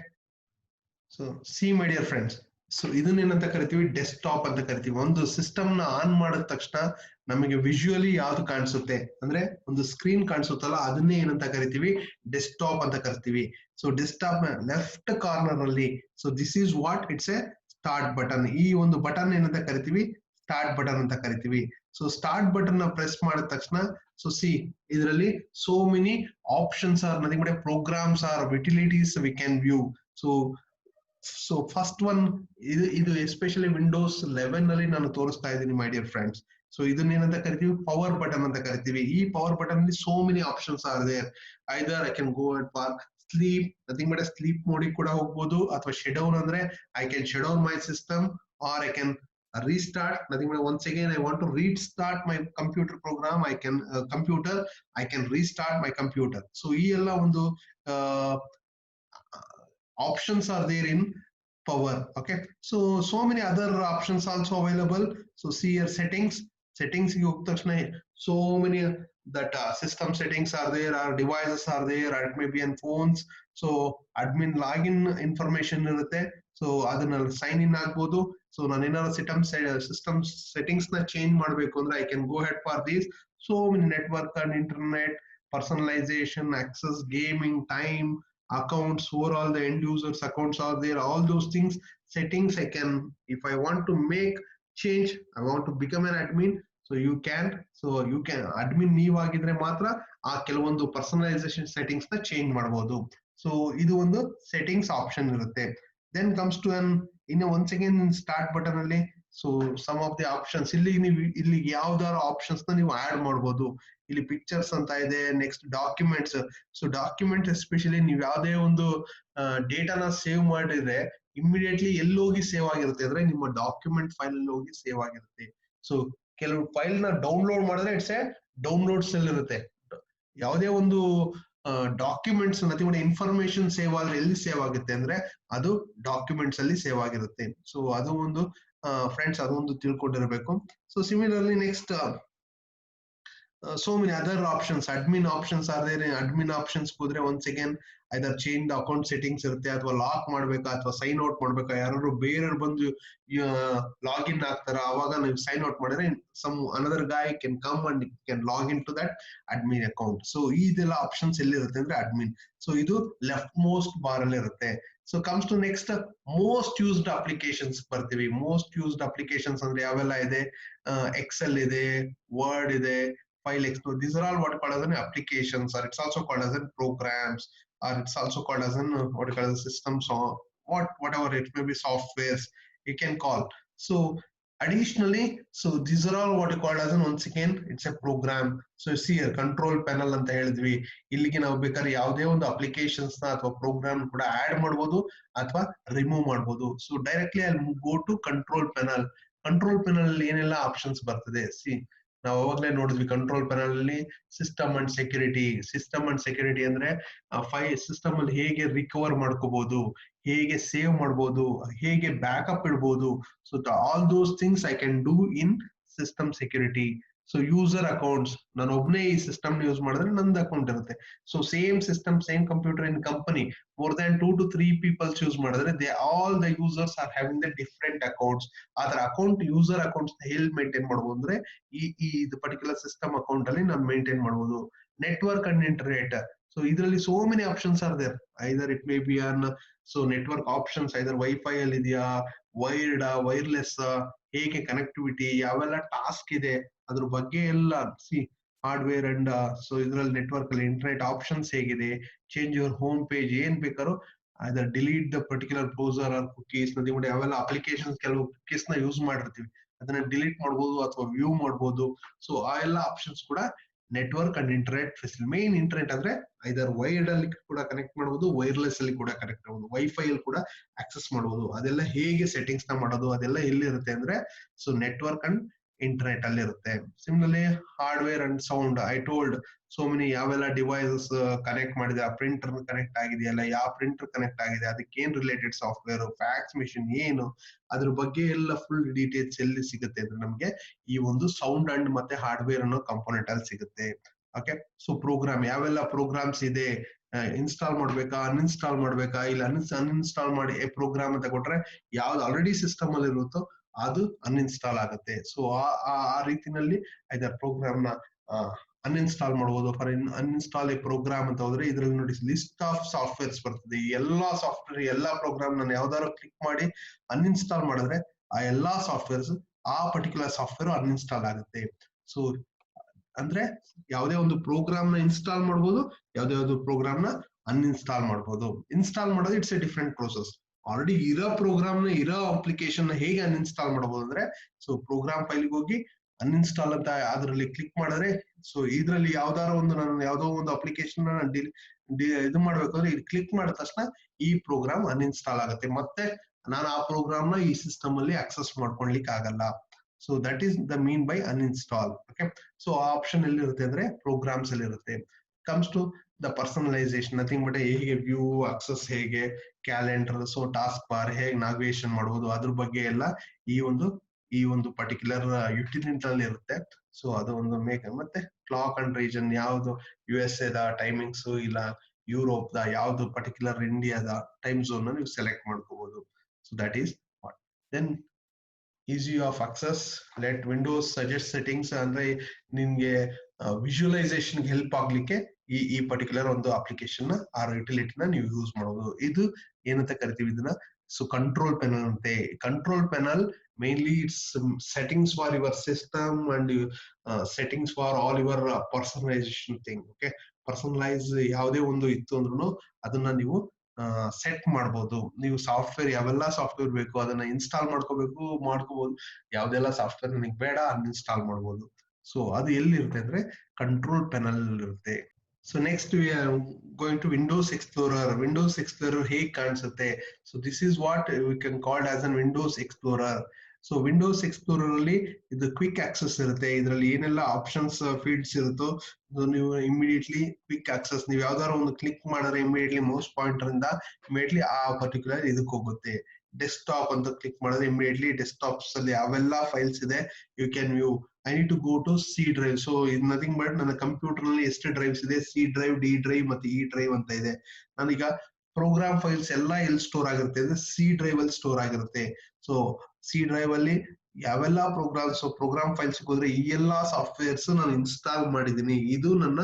so see my dear friends, so ಇದನ್ನೇನಂತ ಕರಿತೀವಿ, ಡೆಸ್ಕ್ಟಾಪ್ ಅಂತ ಕರಿತೀವಿ. ಒಂದು ಸಿಸ್ಟಮ್ ನ ಆನ್ ಮಾಡಿದ ತಕ್ಷಣ ನಮಗೆ ವಿಜುವಲಿ ಯಾವ್ದು ಕಾಣಿಸುತ್ತೆ ಅಂದ್ರೆ ಒಂದು ಸ್ಕ್ರೀನ್ ಕಾಣಿಸುತ್ತಲ್ಲ, ಅದನ್ನೇ ಏನಂತ ಕರಿತೀವಿ, ಡೆಸ್ಕ್ಟಾಪ್ ಅಂತ ಕರಿತೀವಿ. ಸೊ ಡೆಸ್ಕ್ಟಾಪ್ ನ ಲೆಫ್ಟ್ ಕಾರ್ನರ್ ಅಲ್ಲಿ, so this is what it's a start button. ಈ ಒಂದು ಬಟನ್ ಏನಂತ ಕರಿತೀವಿ, ಸ್ಟಾರ್ಟ್ ಬಟನ್ ಅಂತ ಕರಿತೀವಿ. ಸೊ ಸ್ಟಾರ್ಟ್ ಬಟನ್ ನ ಪ್ರೆಸ್ ಮಾಡಿದ ತಕ್ಷಣ, ಸೊ ಸಿ ಇದರಲ್ಲಿ so many options are nothing but programs are utilities we can view. So first one ಇದು ಎಸ್ಪೆಷಲಿ ವಿಂಡೋಸ್ 11 ಅಲ್ಲಿ ನಾನು ತೋರಿಸ್ತಾ ಇದ್ದೀನಿ ಮೈ ಡಿಯರ್ ಫ್ರೆಂಡ್ಸ್. ಸೊ ಇದನ್ನೇನಂತ ಕರಿತೀವಿ, ಪವರ್ ಬಟನ್ ಅಂತ ಕರಿತೀವಿ. ಈ ಪವರ್ ಬಟನ್ ಅಲ್ಲಿ so many options are there. Either I can go and for sleep, nothing but sleep ಮೋಡಿಗೆ ಕೂಡ ಹೋಗ್ಬೋದು, ಅಥವಾ ಶಟ್ ಡೌನ್ ಅಂದ್ರೆ I can shut down my system, or I can restart, nothing but once again I want to restart my computer program, I can I can restart my computer. So ee ella ondu options are there in power. Okay, so many other options also available. So see your settings ge hogta takshana so many that system settings are there, our devices are there, or it may be on phones. So admin login information irutte, so adana sign in agbodu. So ನಾನು ಏನಾದ್ರು ಸಿಸ್ಟಮ್ ಸೆಟ್ಟಿಂಗ್ಸ್ ನ ಚೇಂಜ್ ಮಾಡಬೇಕು ಅಂದ್ರೆ I can go head for these. So network and internet, personalisation, access, gaming, time, accounts, overall the end users accounts are there, all those things, settings I can, if I want to make change, I want to become an admin, so you can admin ನೀವಾಗಿದ್ರೆ ಮಾತ್ರ ಆ ಕೆಲವೊಂದು ಪರ್ಸನಲೈಸೇಷನ್ ಸೆಟ್ಟಿಂಗ್ಸ್ ನ ಚೇಂಜ್ ಮಾಡಬಹುದು. ಸೊ ಇದು ಒಂದು ಸೆಟ್ಟಿಂಗ್ಸ್ ಆಪ್ಷನ್ ಇರುತ್ತೆ. Then comes to an once again start button ಅಲ್ಲಿ so some of the options ಇಲ್ಲಿ ನೀವು ಇಲ್ಲಿ ಯಾವ್ದಾರ ಆಪ್ಷನ್ಸ್ ನ ನೀವು ಆಡ್ ಮಾಡ್ಬೋದು. ಇಲ್ಲಿ ಪಿಕ್ಚರ್ಸ್ ಅಂತ ಇದೆ, next documents. So document especially ನೀವು ಯಾವುದೇ ಒಂದು ಡೇಟಾನ ಸೇವ್ ಮಾಡಿದ್ರೆ ಇಮಿಡಿಯೇಟ್ಲಿ ಎಲ್ಲಿ ಹೋಗಿ ಸೇವ್ ಆಗಿರುತ್ತೆ ಅಂದ್ರೆ ನಿಮ್ಮ ಡಾಕ್ಯುಮೆಂಟ್ ಫೈಲ್ ಅಲ್ಲಿ ಹೋಗಿ ಸೇವ್ ಆಗಿರುತ್ತೆ. ಸೊ ಕೆಲವು ಫೈಲ್ ನ ಡೌನ್ಲೋಡ್ ಮಾಡಿದ್ರೆ ಇಟ್ಸ್ ಎ ಡೌನ್ಲೋಡ್ ಸೆಲ್ ಇರುತ್ತೆ. ಯಾವುದೇ ಒಂದು ಡಾಕ್ಯುಮೆಂಟ್ಸ್ ನಥಿಂಗ್ ಇನ್ಫಾರ್ಮೇಶನ್ ಸೇವ್ ಆದ್ರೆ ಎಲ್ಲಿ ಸೇವ್ ಆಗುತ್ತೆ ಅಂದ್ರೆ ಅದು ಡಾಕ್ಯುಮೆಂಟ್ಸ್ ಅಲ್ಲಿ ಸೇವ್ ಆಗಿರುತ್ತೆ. ಸೊ ಅದು ಒಂದು ಫ್ರೆಂಡ್ಸ್ ಅದೊಂದು ತಿಳ್ಕೊಂಡಿರ್ಬೇಕು. So similarly next so many other options, admin options are there. Admin options ಹೋದ್ರೆ once again either change the account settings ಇರುತ್ತೆ, ಅಥವಾ ಲಾಕ್ ಮಾಡ್ಬೇಕಾ ಅಥವಾ ಸೈನ್ ಔಟ್ ಮಾಡ್ಬೇಕಾ, ಯಾರು ಬೇರೆಯವ್ರು ಬಂದು ಲಾಗಿನ್ ಆಗ್ತಾರ ಅವಾಗ ನೀವು ಸೈನ್ ಔಟ್ ಮಾಡಿದ್ರೆ some another guy can come and can log into that admin account. So ಇದೆಲ್ಲ ಆಪ್ಷನ್ಸ್ ಎಲ್ಲಿರುತ್ತೆ ಅಂದ್ರೆ ಅಡ್ಮಿನ್. ಸೊ ಇದು ಲೆಫ್ಟ್ ಮೋಸ್ಟ್ ಬಾರ್ ಅಲ್ಲಿ ಇರುತ್ತೆ. So comes to next most used applications ಬರ್ತೀವಿ. ಮೋಸ್ಟ್ ಯೂಸ್ಡ್ ಅಪ್ಲಿಕೇಶನ್ಸ್ ಅಂದ್ರೆ ಯಾವೆಲ್ಲ ಇದೆ? ಎಕ್ಸೆಲ್ ಇದೆ, ವರ್ಡ್ ಇದೆ, file explorer. These are all what called as an applications, or it's also called as an programs, or it's also called as an what you call as systems, or whatever it may be, softwares you can call. So additionally, so these are all what you call as an once again it's a program. So see here control panel ಅಂತ ಹೇಳಿದ್ವಿ. ಇಲ್ಲಿಗೆ ನಾವು ಬೇಕಾದ್ರೆ ಯಾವುದೇ ಒಂದು ಅಪ್ಲಿಕೇಶನ್ಸ್ ನ ಅಥವಾ ಪ್ರೋಗ್ರಾಮ್ ಕೂಡ ಆಡ್ ಮಾಡಬಹುದು ಅಥವಾ ರಿಮೂವ್ ಮಾಡಬಹುದು. So directly I go to control panel. Control panel ಅಲ್ಲಿ ಏನೆಲ್ಲ ಆಪ್ಷನ್ಸ್ ಬರ್ತದೆ ಸಿ ನಾವು ಅವಾಗಲೇ ನೋಡಿದ್ವಿ. ಕಂಟ್ರೋಲ್ ಪ್ಯಾನಲ್ ಅಲ್ಲಿ system and security. System and security ಅಂದ್ರೆ ಸಿಸ್ಟಮ್ ಅಲ್ಲಿ ಹೇಗೆ ರಿಕವರ್ ಮಾಡ್ಕೋಬಹುದು, ಹೇಗೆ ಸೇವ್ ಮಾಡ್ಬೋದು, ಹೇಗೆ ಬ್ಯಾಕಪ್ ಇಡ್ಬೋದು. So all those things I can do in system security. So user accounts, ನಾನು ಒಬ್ನೇ ಈ ಸಿಸ್ಟಮ್ ಯೂಸ್ ಮಾಡಿದ್ರೆ ನಂದು ಅಕೌಂಟ್ ಇರುತ್ತೆ. So same system same computer in company more than 2 to 3 people use ಮಾಡಿದ್ರೆ all the users are having the different accounts. ಅದರ ಅಕೌಂಟ್ ಯೂಸರ್ ಅಕೌಂಟ್ಸ್ ಎಲ್ಲಿ ಮೇಂಟೈನ್ ಮಾಡ್ಬೋದು ಅಂದ್ರೆ ಇದು ಪರ್ಟಿಕ್ಯುಲರ್ ಸಿಸ್ಟಮ್ ಅಕೌಂಟ್ ಅಲ್ಲಿ ನಾನು ಮೇಂಟೈನ್ ಮಾಡ್ಬೋದು. Network and internet. ಸೊ ಇದರಲ್ಲಿ so many options are there. Either it may be on so network options, either wifi ಅಲ್ಲಿ ಇದೆಯಾ, ವೈರ್ಡ್ ವೈರ್ಲೆಸ್, ಹೇಗೆ ಕನೆಕ್ಟಿವಿಟಿ, ಯಾವೆಲ್ಲ ಟಾಸ್ಕ್ ಇದೆ ಅದ್ರ ಬಗ್ಗೆ ಎಲ್ಲ ಸಿ ಹಾರ್ಡ್ವೇರ್ ಅಂಡ್ ಸೊ ಇದ್ರಲ್ಲಿ ನೆಟ್ವರ್ಕ್ ಅಲ್ಲಿ ಇಂಟರ್ನೆಟ್ ಆಪ್ಷನ್ಸ್ ಹೇಗಿದೆ, ಚೇಂಜ್ ಯುವರ್ ಹೋಮ್ ಪೇಜ್, ಏನ್ ಬೇಕಾದ್ರೂ other delete the particular browser or cookies, ಯಾವೆಲ್ಲ ಅಪ್ಲಿಕೇಶನ್ಸ್ ಕೆಲವು ಕುಕೀಸ್ ನ ಯೂಸ್ ಮಾಡಿರ್ತೀವಿ ಅದನ್ನ ಡಿಲೀಟ್ ಮಾಡ್ಬೋದು ಅಥವಾ ವ್ಯೂ ಮಾಡ್ಬೋದು. ಸೊ ಆ ಎಲ್ಲ ಆಪ್ಷನ್ಸ್ ಕೂಡ network and internet facility. Main internet ಅಂದ್ರೆ ಐದರ್ ವೈರ್ಡ್ ಅಲ್ಲಿ ಕೂಡ ಕನೆಕ್ಟ್ ಮಾಡಬಹುದು, ವೈರ್ಲೆಸ್ ಅಲ್ಲಿ ಕೂಡ ಕನೆಕ್ಟ್ ಮಾಡಬಹುದು, ವೈಫೈ ಅಲ್ಲಿ ಕೂಡ ಆಕ್ಸೆಸ್ ಮಾಡಬಹುದು. ಅದೆಲ್ಲ ಹೇಗೆ ಸೆಟ್ಟಿಂಗ್ಸ್ ನ ಮಾಡೋದು ಅದೆಲ್ಲ ಎಲ್ಲಿರುತ್ತೆ ಅಂದ್ರೆ ಸೊ ನೆಟ್ವರ್ಕ್ ಅಂಡ್ ಇಂಟರ್ನೆಟ್ ಅಲ್ಲಿ ಇರುತ್ತೆ. Similarly hardware and sound, I told so many ಯಾವೆಲ್ಲ ಡಿವೈಸಸ್ ಕನೆಕ್ಟ್ ಮಾಡಿದೆ, ಆ ಪ್ರಿಂಟರ್ ಕನೆಕ್ಟ್ ಆಗಿದೆಯಲ್ಲ, ಯಾವ ಪ್ರಿಂಟರ್ ಕನೆಕ್ಟ್ ಆಗಿದೆ, ಅದಕ್ಕೆ ಏನ್ ರಿಲೇಟೆಡ್ ಸಾಫ್ಟ್ವೇರ್, ಫ್ಯಾಕ್ಸ್ ಮಿಷಿನ್ ಏನು, ಅದ್ರ ಬಗ್ಗೆ ಎಲ್ಲ ಫುಲ್ ಡೀಟೇಲ್ಸ್ ಎಲ್ಲಿ ಸಿಗುತ್ತೆ ಅಂದ್ರೆ ನಮ್ಗೆ ಈ ಒಂದು ಸೌಂಡ್ ಅಂಡ್ ಮತ್ತೆ ಹಾರ್ಡ್ವೇರ್ ಅನ್ನೋ ಕಂಪೋನೆಂಟ್ ಅಲ್ಲಿ ಸಿಗುತ್ತೆ. ಓಕೆ, ಸೊ ಪ್ರೋಗ್ರಾಮ್ ಯಾವೆಲ್ಲ ಪ್ರೋಗ್ರಾಮ್ಸ್ ಇದೆ, ಇನ್ಸ್ಟಾಲ್ ಮಾಡ್ಬೇಕಾ, ಅನ್ಇನ್ಸ್ಟಾಲ್ ಮಾಡ್ಬೇಕಾ, ಇಲ್ಲ ಅನ್ಇನ್ಸ್ಟಾಲ್ ಮಾಡಿ ಪ್ರೋಗ್ರಾಮ್ ಅಂತ ಕೊಟ್ರೆ ಯಾವ್ದು ಆಲ್ರೆಡಿ ಸಿಸ್ಟಮ್ ಅಲ್ಲಿ ಇರುತ್ತೋ ಅದು ಅನ್ಇನ್ಸ್ಟಾಲ್ ಆಗುತ್ತೆ. ಸೊ ಆ ರೀತಿನಲ್ಲಿ ಐದರ್ ಪ್ರೋಗ್ರಾಮ್ ನ ಅನ್ಇನ್ಸ್ಟಾಲ್ ಮಾಡಬಹುದು. ಫಾರ್ ಅನ್ಇನ್ಸ್ಟಾಲ್ ಎ ಪ್ರೋಗ್ರಾಮ್ ಅಂತ ಹೋದ್ರೆ ಇದ್ರಲ್ಲಿ ನೋಡಿ ಲಿಸ್ಟ್ ಆಫ್ ಸಾಫ್ಟ್ವೇರ್ಸ್ ಬರ್ತದೆ. ಎಲ್ಲಾ ಸಾಫ್ಟ್ವೇರ್ ಎಲ್ಲಾ ಪ್ರೋಗ್ರಾಮ್ ನಾನು ಯಾವ್ದಾದ್ರು ಕ್ಲಿಕ್ ಮಾಡಿ ಅನ್ಇನ್ಸ್ಟಾಲ್ ಮಾಡಿದ್ರೆ ಆ ಎಲ್ಲಾ ಸಾಫ್ಟ್ವೇರ್ಸ್ ಆ ಪರ್ಟಿಕ್ಯುಲರ್ ಸಾಫ್ಟ್ವೇರ್ ಅನ್ಇನ್ಸ್ಟಾಲ್ ಆಗುತ್ತೆ. ಸೊ ಅಂದ್ರೆ ಯಾವುದೇ ಒಂದು ಪ್ರೋಗ್ರಾಮ್ ನ ಇನ್ಸ್ಟಾಲ್ ಮಾಡಬಹುದು, ಯಾವುದೇ ಒಂದು ಪ್ರೋಗ್ರಾಮ್ ನ ಅನ್ಇನ್ಸ್ಟಾಲ್ ಮಾಡಬಹುದು. ಇನ್ಸ್ಟಾಲ್ ಮಾಡೋದು it's A different process. Already ಇರೋ ಪ್ರೋಗ್ರಾಮ್ ನ ಇರೋ ಅಪ್ಲಿಕೇಶನ್ ನ ಹೇಗೆ ಅನ್ಇನ್ಸ್ಟಾಲ್ ಮಾಡಬಹುದು ಅಂದ್ರೆ ಸೊ ಪ್ರೋಗ್ರಾಮ್ ಫೈಲ್ಗೆ ಹೋಗಿ ಅನ್ಇನ್ಸ್ಟಾಲ್ ಅಂತ ಅದರಲ್ಲಿ ಕ್ಲಿಕ್ ಮಾಡಿದ್ರೆ ಸೊ ಇದರಲ್ಲಿ ಯಾವ್ದಾರ ಒಂದು ನಾನು ಯಾವ್ದೋ ಒಂದು ಅಪ್ಲಿಕೇಶನ್ ಇದು ಮಾಡ್ಬೇಕಾದ್ರೆ ಇದು ಕ್ಲಿಕ್ ಮಾಡಿದ ತಕ್ಷಣ ಈ ಪ್ರೋಗ್ರಾಮ್ ಅನ್ಇನ್ಸ್ಟಾಲ್ ಆಗುತ್ತೆ. ಮತ್ತೆ ನಾನು ಆ ಪ್ರೋಗ್ರಾಮ್ ನ ಈ ಸಿಸ್ಟಮ್ ಅಲ್ಲಿ ಆಕ್ಸೆಸ್ ಮಾಡ್ಕೊಳ್ಲಿಕ್ಕೆ ಆಗಲ್ಲ. So that is the mean by uninstall. Okay, so ಆ ಆಪ್ಷನ್ ಎಲ್ಲಿರುತ್ತೆ ಅಂದ್ರೆ ಪ್ರೋಗ್ರಾಮ್ಸ್ ಅಲ್ಲಿ ಇರುತ್ತೆ. Comes to the personalisation, nothing but ಹೇಗೆ ವ್ಯೂ ಆಕ್ಸೆಸ್, ಹೇಗೆ ಕ್ಯಾಲೆಂಡರ್, ಸೊ ಟಾಸ್ಕ್ ಬಾರ್ ಹೇಗೆ ನಾವಿಗೇಷನ್ ಮಾಡಬಹುದು ಅದ್ರ ಬಗ್ಗೆ ಎಲ್ಲ ಈ ಒಂದು ಪರ್ಟಿಕ್ಯುಲರ್ ಯುಟಿಲಿಟಿ ಅಲ್ಲಿ ಇರುತ್ತೆ. ಸೊ ಅದು ಒಂದು ಮತ್ತೆ ಕ್ಲಾಕ್ ಅಂಡ್ ರೀಜನ್, ಯಾವ್ದು USA ದ ಟೈಮಿಂಗ್ಸ್ ಇಲ್ಲ ಯುರೋಪ್ ದ ಯಾವ್ದು ಪರ್ಟಿಕ್ಯುಲರ್ ಇಂಡಿಯಾದ ಟೈಮ್ ಝೋನ್ ನೀವು ಸೆಲೆಕ್ಟ್ ಮಾಡ್ಕೋಬಹುದು. So that is what then easy of access. Let Windows suggest settings ಅಂದ್ರೆ ನಿಮ್ಗೆ ವಿಜುವಲೈಸೇಷನ್ ಹೆಲ್ಪ್ ಆಗ್ಲಿಕ್ಕೆ ಈ ಪರ್ಟಿಕ್ಯುಲರ್ ಒಂದು ಅಪ್ಲಿಕೇಶನ್ ಆ ಯುಟಿಲಿಟಿನ ನೀವು ಯೂಸ್ ಮಾಡಬಹುದು. ಇದು ಏನಂತ ಕರಿತೀವಿ ಇದನ್ನ ಸೊ ಕಂಟ್ರೋಲ್ ಪ್ಯಾನಲ್ ಅಂತೆ. Control panel mainly it's settings for your system and settings for all your personalization thing. Okay, personalize ಯಾವುದೇ ಒಂದು ಇತ್ತು ಅಂದ್ರೂ ಅದನ್ನ ನೀವು ಸೆಟ್ ಮಾಡ್ಬೋದು. ನೀವು ಸಾಫ್ಟ್ವೇರ್ ಯಾವೆಲ್ಲ ಸಾಫ್ಟ್ವೇರ್ ಬೇಕು ಅದನ್ನ ಇನ್ಸ್ಟಾಲ್ ಮಾಡ್ಕೋಬಹುದು. ಯಾವ್ದೆಲ್ಲ ಸಾಫ್ಟ್ವೇರ್ ನಿಮಗೆ ಬೇಡ ಅನ್ಇನ್ಸ್ಟಾಲ್ ಮಾಡ್ಬೋದು. ಸೊ ಅದು ಎಲ್ಲಿರುತ್ತೆ ಅಂದ್ರೆ ಕಂಟ್ರೋಲ್ ಪ್ಯಾನಲ್ ಇರುತ್ತೆ. So next we are going to Windows Explorer. Windows Explorer ಹೇಗೆ ಕಾಣಿಸುತ್ತೆ? So this is what we can called as an Windows Explorer. So Windows Explorer ಅಲ್ಲಿ ಇದು ಕ್ವಿಕ್ ಆಕ್ಸೆಸ್ ಇರುತ್ತೆ. ಇದರಲ್ಲಿ ಏನೆಲ್ಲ ಆಪ್ಷನ್ಸ್ ಫೀಲ್ಡ್ಸ್ ಇರುತ್ತೋ ನೀವು ಇಮಿಡಿಯೇಟ್ಲಿ ಕ್ವಿಕ್ ಆಕ್ಸೆಸ್, ನೀವು ಯಾವ್ದಾದ್ರು ಒಂದು ಕ್ಲಿಕ್ ಮಾಡಿದ್ರೆ ಇಮಿಡಿಯೇಟ್ಲಿ ಮೌಸ್ ಪಾಯಿಂಟರ್ ಇಂದ ಇಮಿಡಿಯೇಟ್ಲಿ ಆ ಪರ್ಟಿಕ್ಯುಲರ್ ಇದಕ್ಕೆ ಹೋಗುತ್ತೆ. ಡೆಸ್ಕ್ಟಾಪ್ ಅಂತ ಕ್ಲಿಕ್ ಮಾಡಿದ್ರೆ ಇಮಿಡಿಯೇಟ್ಲಿ ಡೆಸ್ಕ್ಟಾಪ್ಸ್ ಅಲ್ಲಿ ಯಾವೆಲ್ಲ ಫೈಲ್ಸ್ ಇದೆ you can view. I need to go to C drive. So ಇದು ನಥಿಂಗ್ ಬಟ್ ನನ್ನ ಕಂಪ್ಯೂಟರ್ ನಲ್ಲಿ ಎಷ್ಟು ಡ್ರೈವ್ಸ್ ಇದೆ, ಸಿ ಡ್ರೈವ್, ಡಿ ಡ್ರೈವ್ ಮತ್ತೆ ಇ ಡ್ರೈವ್ ಅಂತ ಇದೆ. ನಾನೀಗ ಪ್ರೋಗ್ರಾಮ್ ಫೈಲ್ಸ್ ಎಲ್ಲ ಎಲ್ಲಿ ಸ್ಟೋರ್ ಆಗಿರುತ್ತೆ ಅಂದ್ರೆ ಸಿ ಡ್ರೈವ್ ಅಲ್ಲಿ ಸ್ಟೋರ್ ಆಗಿರುತ್ತೆ. ಸೊ ಸಿ ಡ್ರೈವ್ ಅಲ್ಲಿ ಯಾವೆಲ್ಲ ಪ್ರೋಗ್ರಾಮ್ ಫೈಲ್ಸ್ ಹೋದ್ರೆ ಈ ಎಲ್ಲಾ ಸಾಫ್ಟ್ವೇರ್ಸ್ ನಾನು ಇನ್ಸ್ಟಾಲ್ ಮಾಡಿದೀನಿ, ಇದು ನನ್ನ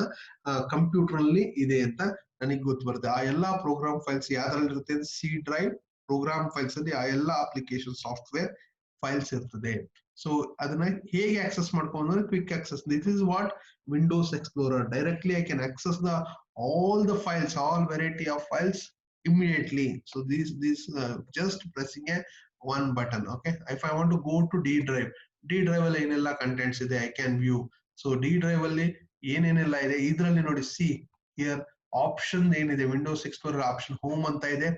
ಕಂಪ್ಯೂಟರ್ ಅಲ್ಲಿ ಇದೆ ಅಂತ ನನಗೆ ಗೊತ್ತು ಬರುತ್ತೆ. ಆ ಎಲ್ಲಾ ಪ್ರೋಗ್ರಾಮ್ ಫೈಲ್ಸ್ ಯಾವ್ದ್ರಲ್ಲಿ ಇರುತ್ತೆ? ಸಿ ಡ್ರೈವ್ ಪ್ರೋಗ್ರಾಮ್ ಫೈಲ್ಸ್ ಅಲ್ಲಿ ಆ ಎಲ್ಲಾ ಅಪ್ಲಿಕೇಶನ್ ಸಾಫ್ಟ್ವೇರ್ ಫೈಲ್ಸ್ ಇರ್ತದೆ. ಸೊ ಅದನ್ನ ಹೇಗೆ ಆಕ್ಸೆಸ್ ಮಾಡ್ಕೊಂಡ್ರೆ quick access. This is what Windows explorer. Directly I can access the all the files, all variety of files immediately. So this just pressing a one button. Okay, if I want to go to D drive, D drive ಅಲ್ಲಿ ಏನೆಲ್ಲ contents ಇದೆ I can view. So D drive ಅಲ್ಲಿ ಏನೇನೆಲ್ಲ ಇದೆ ಇದರಲ್ಲಿ ನೋಡಿ, see here option ಏನಿದೆ ವಿಂಡೋಸ್ ಎಕ್ಸ್ಪ್ಲೋರರ್ ಆಪ್ಷನ್ ಹೋಮ್ ಅಂತ ಇದೆ.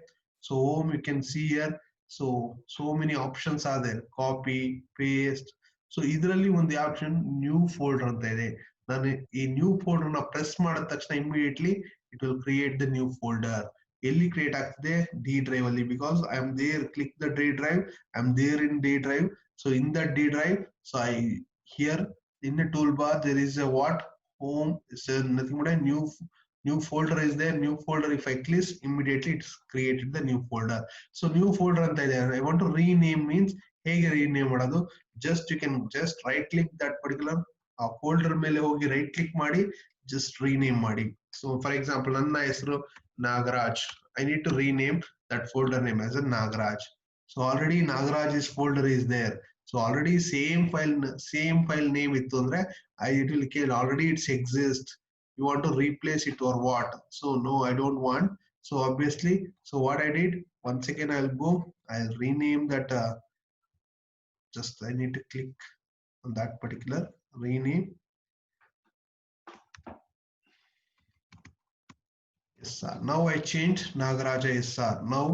So home you can see here. So many options are there, copy, paste. So ಇದರಲ್ಲಿ ಒಂದು ಆಪ್ಷನ್ ನ್ಯೂ ಫೋಲ್ಡರ್ ಅಂತ ಇದೆ. ನಾನು ಈ ನ್ಯೂ ಫೋಲ್ಡರ್ ನ ಪ್ರೆಸ್ ಮಾಡಿದ ತಕ್ಷಣ immediately it will create the new folder. ಎಲ್ಲಿ ಕ್ರಿಯೇಟ್ ಆಗ್ತದೆ? ಡಿ ಡ್ರೈವ್ ಅಲ್ಲಿ. Because I am there, click the D drive, I am there in D drive. So in that D drive, so I here in the toolbar there is a what home, is nothing but a new folder is there. New folder, if I click immediately it's created the new folder. So new folder anta ide. I want to rename means hege rename ಮಾಡೋದು? Just you can just right click that particular folder ಮೇಲೆ ಹೋಗಿ right click ಮಾಡಿ just rename ಮಾಡಿ. So for example ನನ್ನ ಹೆಸರು Nagaraj. I need to rename that folder name as a Nagaraj. So already Nagaraj's folder is there. So already same file name ittu andre it will kill. Already it's exist. You want to replace it or what? So no, I don't want. So obviously, so what I did, once again I'll go, I'll rename that. Just I need to click on that particular rename. Yes sir. Now I changed Nagaraja. Yes sir. Now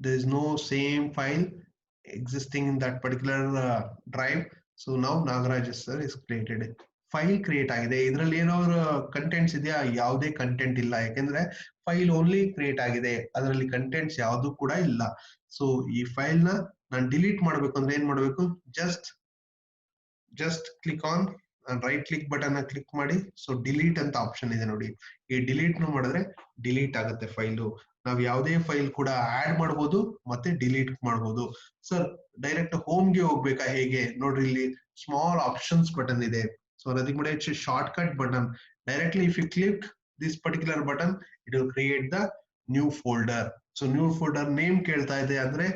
there is no same file existing in that particular drive. So now Nagaraj sir is created. File create ಆಗಿದೆ. ಇದರಲ್ಲಿ ಏನಾದ್ರು ಕಂಟೆಂಟ್ಸ್ ಇದೆಯಾ? ಯಾವುದೇ ಕಂಟೆಂಟ್ ಇಲ್ಲ, ಯಾಕೆಂದ್ರೆ ಫೈಲ್ ಓನ್ಲಿ ಕ್ರಿಯೇಟ್ ಆಗಿದೆ, ಅದರಲ್ಲಿ ಕಂಟೆಂಟ್ಸ್ ಯಾವುದು ಕೂಡ ಇಲ್ಲ. ಸೊ ಈ ಫೈಲ್ ನ ನಾನು ಡಿಲೀಟ್ ಮಾಡ್ಬೇಕು ಅಂದ್ರೆ ಏನ್ ಮಾಡ್ಬೇಕು? Just click on right click button click ಮಾಡಿ. ಸೊ ಡಿಲೀಟ್ ಅಂತ ಆಪ್ಷನ್ ಇದೆ ನೋಡಿ, ಈ ಡಿಲೀಟ್ ನ ಮಾಡಿದ್ರೆ ಡಿಲೀಟ್ ಆಗುತ್ತೆ ಫೈಲು. ನಾವ್ ಯಾವುದೇ ಫೈಲ್ ಕೂಡ ಆಡ್ ಮಾಡಬಹುದು ಮತ್ತೆ ಡಿಲೀಟ್ ಮಾಡಬಹುದು. ಸರ್ ಡೈರೆಕ್ಟ್ ಹೋಮ್ ಗೆ ಹೋಗ್ಬೇಕಾ ಹೇಗೆ? ನೋಡ್ರಿ ಇಲ್ಲಿ ಸ್ಮಾಲ್ ಆಪ್ಷನ್ಸ್ ಬಟನ್ ಇದೆ. So nothing but it's a shortcut button. Directly if you click this particular button, it will create the new folder. So new folder name kelta ide andre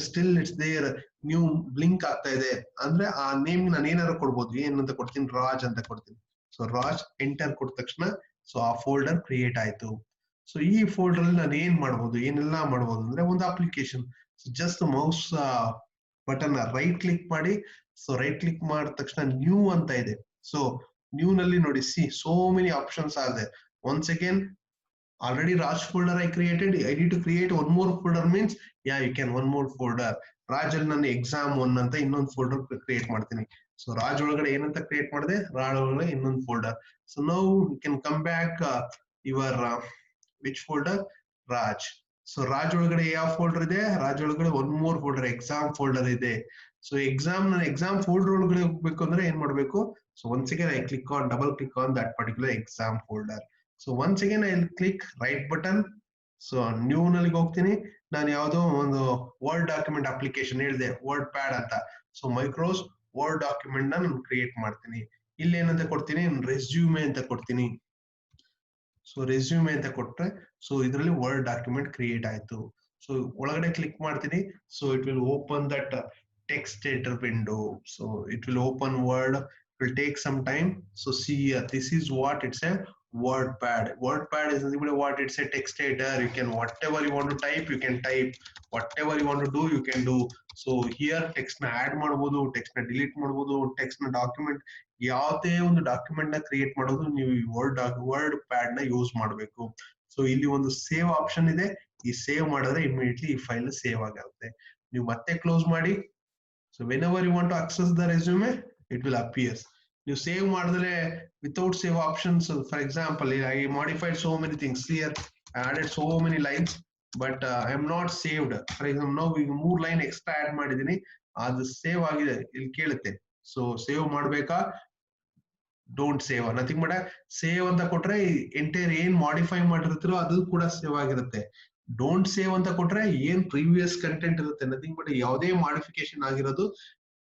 still it's there, new blink ಆಗ್ತಾ ಇದೆ ಅಂದ್ರೆ ಆ ನೇಮ್ ನಾನು ಏನಾದ್ರು ಕೊಡಬಹುದು. ಏನಂತ ಕೊಡ್ತೀನಿ? ರಾಜ್ ಅಂತ ಕೊಡ್ತೀನಿ. ಸೊ ರಾಜ್ ಎಂಟರ್ ಕೊಟ್ಟ ತಕ್ಷಣ ಸೊ ಆ ಫೋಲ್ಡರ್ ಕ್ರಿಯೇಟ್ ಆಯ್ತು. ಸೊ ಈ ಫೋಲ್ಡರ್ ಅಲ್ಲಿ ನಾನು ಏನ್ ಮಾಡಬಹುದು, ಏನೆಲ್ಲ ಮಾಡಬಹುದು ಅಂದ್ರೆ ಒಂದು application just mouse button right click ಮಾಡಿ. ಸೊ ರೈಟ್ ಕ್ಲಿಕ್ ಮಾಡಿದ ತಕ್ಷಣ ನ್ಯೂ ಅಂತ ಇದೆ. So new ನಲ್ಲಿ ನೋಡಿ, see so many options are there. Once again, already Raj folder I created. I need to create one more folder means yeah you can one more folder. Raj ಅಲ್ಲಿ ನಾನು exam1 ಅಂತ ಇನ್ನೊಂದು ಫೋಲ್ಡರ್ ಕ್ರಿಯೇಟ್ ಮಾಡ್ತೀನಿ. ಸೊ ರಾಜ್ ಒಳಗಡೆ ಏನಂತ ಕ್ರಿಯೇಟ್ ಮಾಡಿದೆ? ರಾಜ್ ಒಳಗಡೆ ಇನ್ನೊಂದು folder. So now you can come back your which folder? Raj. So Raj ಒಳಗಡೆ ಯಾವ ಫೋಲ್ಡರ್ ಇದೆ? ರಾಜ್ ಒಳಗಡೆ one more folder exam folder ಇದೆ. ಸೊ ಎಕ್ಸಾಮ್ ಫೋಲ್ಡರ್ ಒಳಗಡೆ ಹೋಗ್ಬೇಕು ಅಂದ್ರೆ ಏನ್ ಮಾಡ್ಬೇಕು? So once again I double click on that particular exam folder. So once again I'll click right button. So new ನಲ್ಲಿ ಹೋಗ್ತೀನಿ. ನಾನು ಯಾವುದೋ ಒಂದು ವರ್ಡ್ ಡಾಕ್ಯುಮೆಂಟ್ ಅಪ್ಲಿಕೇಶನ್ ಹೇಳಿದೆ, ವರ್ಡ್ ಪ್ಯಾಡ್ ಅಂತ. ಸೊ ಮೈಕ್ರೋಸ್ ವರ್ಡ್ ಡಾಕ್ಯುಮೆಂಟ್ ನಾನು ಕ್ರಿಯೇಟ್ ಮಾಡ್ತೀನಿ. ಇಲ್ಲಿ ಏನಂತ ಕೊಡ್ತೀನಿ? ರೆಸ್ಯೂಮೆ ಅಂತ ಕೊಡ್ತೀನಿ. ಸೊ ರೆಸ್ಯೂಮೆ ಅಂತ ಕೊಟ್ರೆ ಸೊ ಇದರಲ್ಲಿ ವರ್ಡ್ ಡಾಕ್ಯುಮೆಂಟ್ ಕ್ರಿಯೇಟ್ ಆಯ್ತು. ಸೊ ಒಳಗಡೆ ಕ್ಲಿಕ್ ಮಾಡ್ತೀನಿ. So it will open that text editor window. So it will open Word. It will take some time. So see here, this is what it's a WordPad is nothing but what, it's a text editor. You can, whatever you want to type, you can type. Whatever you want to do, you can do. So here text na add ಮಾಡಬಹುದು, text na delete ಮಾಡಬಹುದು, text na document, ಯಾವುದೇ ಒಂದು ಡಾಕ್ಯುಮೆಂಟ್ ನ ಕ್ರಿಯೇಟ್ ಮಾಡೋದು ನೀವು ವರ್ಡ್ ಪ್ಯಾಡ್ ನ ಯೂಸ್ ಮಾಡಬೇಕು. ಸೊ ಇಲ್ಲಿ ಒಂದು ಸೇವ್ ಆಪ್ಷನ್ ಇದೆ. ಈ ಸೇವ್ ಮಾಡಿದ್ರೆ ಇಮಿಡಿಯೇಟ್ಲಿ ಈ ಫೈಲ್ ಸೇವ್ ಆಗಿರುತ್ತೆ. ನೀವು ಮತ್ತೆ ಕ್ಲೋಸ್ ಮಾಡಿ. So whenever you want to access the resume, it will appear. You save ಮಾಡಿದ್ರೆ without save options, for example, I modified so many things here, I added so many lines, but I am not saved. For example, now ಈಗ 3 ಲೈನ್ ಎಕ್ಸ್ಟ್ರಾ ಆಡ್ ಮಾಡಿದೀನಿ, ಅದು ಸೇವ್ ಆಗಿದೆ, ಇಲ್ಲಿ ಕೇಳುತ್ತೆ. ಸೊ ಸೇವ್ ಮಾಡ್ಬೇಕಾ, don't save, nothing but save ಅಂತ ಕೊಟ್ರೆ ಎಂಟೈರ್ ಏನ್ ಮಾಡಿಫೈ ಮಾಡಿರ್ತೀರೋ ಅದು ಕೂಡ ಸೇವ್ ಆಗಿರುತ್ತೆ. ಡೋಂಟ್ ಸೇವ್ ಅಂತ ಕೊಟ್ರೆ ಏನ್ ಪ್ರೀವಿಯಸ್ ಕಂಟೆಂಟ್ ಇರುತ್ತೆ, ನಥಿಂಗ್ ಬಟ್ ಯಾವುದೇ ಮಾಡಿಫಿಕೇಶನ್ ಆಗಿರೋದು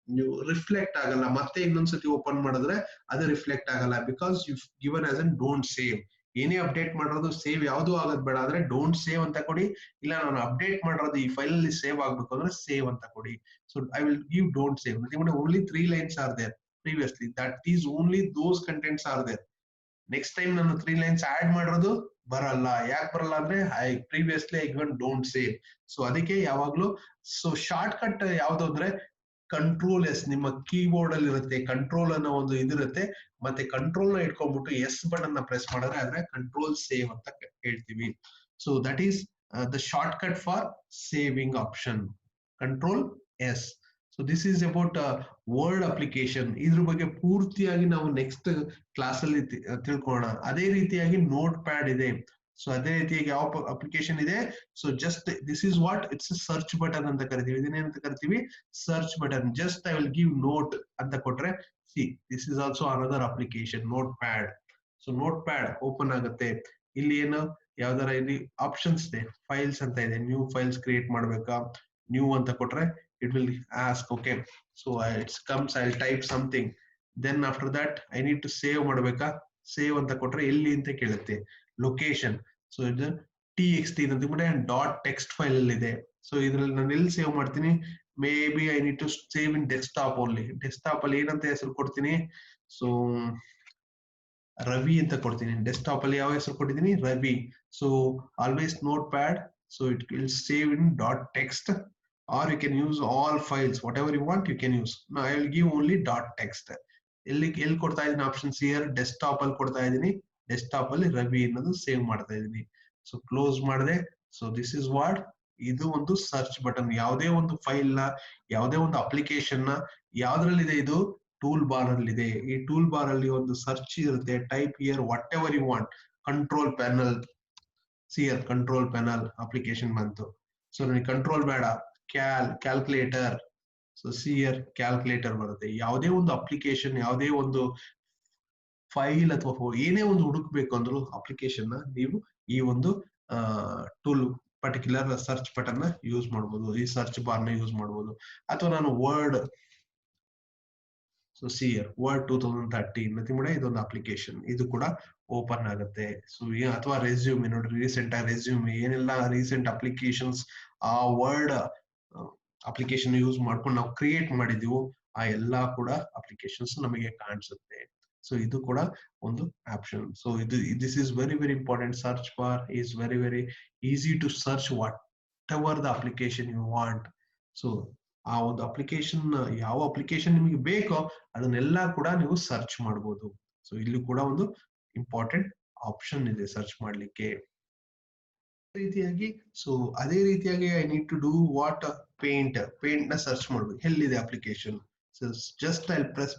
ನೀವು ರಿಫ್ಲೆಕ್ಟ್ ಆಗಲ್ಲ. ಮತ್ತೆ ಇನ್ನೊಂದ್ಸತಿ ಓಪನ್ ಮಾಡಿದ್ರೆ ಅದು ರಿಫ್ಲೆಕ್ಟ್ ಆಗಲ್ಲ, because you given as an don't save. ಏನೇ ಅಪ್ಡೇಟ್ ಮಾಡಿರೋದು ಸೇವ್ ಯಾವ್ದು ಆಗೋದ್ ಬೇಡ, ಆದ್ರೆ ಡೋಂಟ್ ಸೇವ್ ಅಂತ ಕೊಡಿ. ಇಲ್ಲ ನಾನು ಅಪ್ಡೇಟ್ ಮಾಡಿರೋದು ಈ ಫೈಲ್ ಅಲ್ಲಿ ಸೇವ್ ಆಗ್ಬೇಕು ಅಂದ್ರೆ ಸೇವ್ ಅಂತ ಕೊಡಿ. So I will give don't save. Nothing but only 3 lines are there previously, that is only those contents are there. Next time ನಾನು 3 ಲೈನ್ಸ್ ಆಡ್ ಮಾಡಿರೋದು ಬರಲ್ಲ. ಯಾಕೆ ಬರಲ್ಲ ಅಂದ್ರೆ previously I given don't save. So ಅದಕ್ಕೆ ಯಾವಾಗ್ಲೂ ಸೊ ಶಾರ್ಟ್ ಕಟ್ ಯಾವ್ದು ಅಂದ್ರೆ ಕಂಟ್ರೋಲ್ ಎಸ್, ನಿಮ್ಮ ಕೀಬೋರ್ಡ್ ಅಲ್ಲಿ ಇರುತ್ತೆ ಕಂಟ್ರೋಲ್ ಅನ್ನೋ ಒಂದು ಇದಿರುತ್ತೆ, ಮತ್ತೆ ಕಂಟ್ರೋಲ್ ನ ಇಟ್ಕೊಂಡ್ಬಿಟ್ಟು ಎಸ್ ಬಟನ್ ನ ಪ್ರೆಸ್ ಮಾಡಿದ್ರೆ ಆದ್ರೆ ಕಂಟ್ರೋಲ್ ಸೇವ್ ಅಂತ ಹೇಳ್ತೀವಿ. So that is the shortcut for saving option, control S. So this is about Word application. ಇದ್ರ ಬಗ್ಗೆ ಪೂರ್ತಿಯಾಗಿ ನಾವು ನೆಕ್ಸ್ಟ್ ಕ್ಲಾಸ್ ಅಲ್ಲಿ ತಿಳ್ಕೊಳ್ಳೋಣ. ಅದೇ ರೀತಿಯಾಗಿ ನೋಟ್ ಪ್ಯಾಡ್ ಇದೆ. ಸೊ ಅದೇ ರೀತಿಯಾಗಿ ಯಾವ ಅಪ್ಲಿಕೇಶನ್ ಇದೆ, so just this is what it's search button ಅಂತ ಕರಿತೀವಿ. ಇದನ್ನೇನಂತ ಕರಿತೀವಿ, search button. Just I will give note ಅಂತ ಕೊಟ್ರೆ, see this is also another application, note pad. So note pad open ಆಗುತ್ತೆ. ಇಲ್ಲಿ ಏನು ಯಾವ್ದಾರ ಇಲ್ಲಿ ಆಪ್ಷನ್ಸ್ ಇದೆ, ಫೈಲ್ಸ್ ಅಂತ ಇದೆ, ನ್ಯೂ ಫೈಲ್ಸ್ ಕ್ರಿಯೇಟ್ ಮಾಡ್ಬೇಕಾ, ನ್ಯೂ ಅಂತ ಕೊಟ್ರೆ it will ask, okay, so it comes, I'll type something, then after that I need to save ಮಾಡಬೇಕಾ, ಸೇವ್ ಅಂತ ಕೊಟ್ರೆ ಎಲ್ಲಿ ಅಂತ ಕೇಳುತ್ತೆ, ಲೊಕೇಶನ್. ಸೊ ಇದು txt ಅಂತ ಕೂಡ ಡಾಟ್ ಟೆಕ್ಸ್ಟ್ ಫೈಲ್ ಅಲ್ಲಿ ಇದೆ. ಸೊ ಇದ್ರಲ್ಲಿ ನಾನು ಎಲ್ಲಿ ಸೇವ್ ಮಾಡ್ತೀನಿ, maybe I need to save in desktop only. Desktop ಅಲ್ಲಿ ಏನಂತ ಹೆಸರು ಕೊಡ್ತೀನಿ, ಸೊ ರವಿ ಅಂತ ಕೊಡ್ತೀನಿ. ಡೆಸ್ಕ್ಟಾಪ್ ಅಲ್ಲಿ ಯಾವ ಹೆಸರು ಕೊಟ್ಟಿದ್ದೀನಿ, Ravi. So always note pad, so it will save in dot text, or you can use all files, whatever you want you can use. Now I will give only dot text. ಎಲ್ಲಿ ಕೊಡ್ತಾ ಇದೀನಿ ಆಪ್ಷನ್ಸ್, ಹಿಯರ್ ಡೆಸ್ಕ್ಟಾಪ್ ಅಲ್ಲಿ ಕೊಡ್ತಾ ಇದೀನಿ, ಡೆಸ್ಕ್ಟಾಪ್ ಅಲ್ಲಿ ರವಿ ಅನ್ನೋದು ಸೇವ್ ಮಾಡ್ತಾ ಇದೀನಿ. ಸೊ ಕ್ಲೋಸ್ ಮಾಡಿದೆ. ಸೊ ದಿಸ್ ಇಸ್ ವಾಟ್, ಇದು ಒಂದು ಸರ್ಚ್ ಬಟನ್. ಯಾವುದೇ ಒಂದು ಫೈಲ್ ನ, ಯಾವುದೇ ಒಂದು ಅಪ್ಲಿಕೇಶನ್ ನ ಯಾವ್ದ್ರಲ್ಲಿದೆ, ಇದು ಟೂಲ್ ಬಾರ್ ಅಲ್ಲಿ ಇದೆ. ಈ ಟೂಲ್ ಬಾರ್ ಅಲ್ಲಿ ಒಂದು ಸರ್ಚ್ ಇರುತ್ತೆ, type here whatever you want. Control panel, here control panel application ಬಂತು. ಸೊ ನನಗೆ ಕಂಟ್ರೋಲ್ ಬೇಡ, ಕ್ಯಾಲ್ಕುಲೇಟರ್. ಸೊ ಹಿಯರ್ ಕ್ಯಾಲ್ಕುಲೇಟರ್ ಬರುತ್ತೆ. ಯಾವುದೇ ಒಂದು ಅಪ್ಲಿಕೇಶನ್, ಯಾವುದೇ ಒಂದು ಫೈಲ್ ಅಥವಾ ಏನೇ ಒಂದು ಹುಡುಕ್ಬೇಕು ಅಂದ್ರೂ ಅಪ್ಲಿಕೇಶನ್ ನ ನೀವು ಈ ಒಂದು ಟೂಲ್ ಪರ್ಟಿಕ್ಯುಲರ್ ಸರ್ಚ್ ಬಟನ್ ನ ಯೂಸ್ ಮಾಡಬಹುದು, ಈ ಸರ್ಚ್ ಬಾರ್ ನ ಯೂಸ್ ಮಾಡಬಹುದು. ಅಥವಾ ನಾನು word, so here word 2013 nothing but ಇದೊಂದು ಅಪ್ಲಿಕೇಶನ್, ಇದು ಕೂಡ ಓಪನ್ ಆಗುತ್ತೆ. ಸೊ ಅಥವಾ ರೆಸ್ಯೂಮ್ ನೋಡ್ರಿ, ರೀಸೆಂಟ್ ಆಗಿ ರೆಸ್ಯೂಮ್ ಏನೆಲ್ಲ ರೀಸೆಂಟ್ ಅಪ್ಲಿಕೇಶನ್ಸ್ ಆ ವರ್ಡ್ ಅಪ್ಲಿಕೇಶನ್ ಯೂಸ್ ಮಾಡ್ಕೊಂಡು ನಾವು ಕ್ರಿಯೇಟ್ ಮಾಡಿದೀವು, ಆ ಎಲ್ಲಾ ಕೂಡ ಅಪ್ಲಿಕೇಶನ್ಸ್ ನಮಗೆ ಕಾಣಿಸುತ್ತೆ. ಸೊ ಇದು ಕೂಡ ಒಂದು ಆಪ್ಷನ್. ಸೊ ಇದು this is very very important. Search bar is very very easy to search whatever the application you want. So ಆ ಒಂದು ಅಪ್ಲಿಕೇಶನ್, ಯಾವ ಅಪ್ಲಿಕೇಶನ್ ನಿಮಗೆ ಬೇಕೋ ಅದನ್ನೆಲ್ಲ ಕೂಡ ನೀವು ಸರ್ಚ್ ಮಾಡಬಹುದು. ಸೊ ಇಲ್ಲಿ ಕೂಡ ಒಂದು ಇಂಪಾರ್ಟೆಂಟ್ ಆಪ್ಷನ್ ಇದೆ ಸರ್ಚ್ ಮಾಡ್ಲಿಕ್ಕೆ. ರೀತಿಯಾಗಿ ಸೊ ಅದೇ ರೀತಿಯಾಗಿ I need to do what, Paint ನ ಸರ್ಚ್ ಮಾಡ್ಬೇಕು. ಎಲ್ಲಿದೆ application, so just I press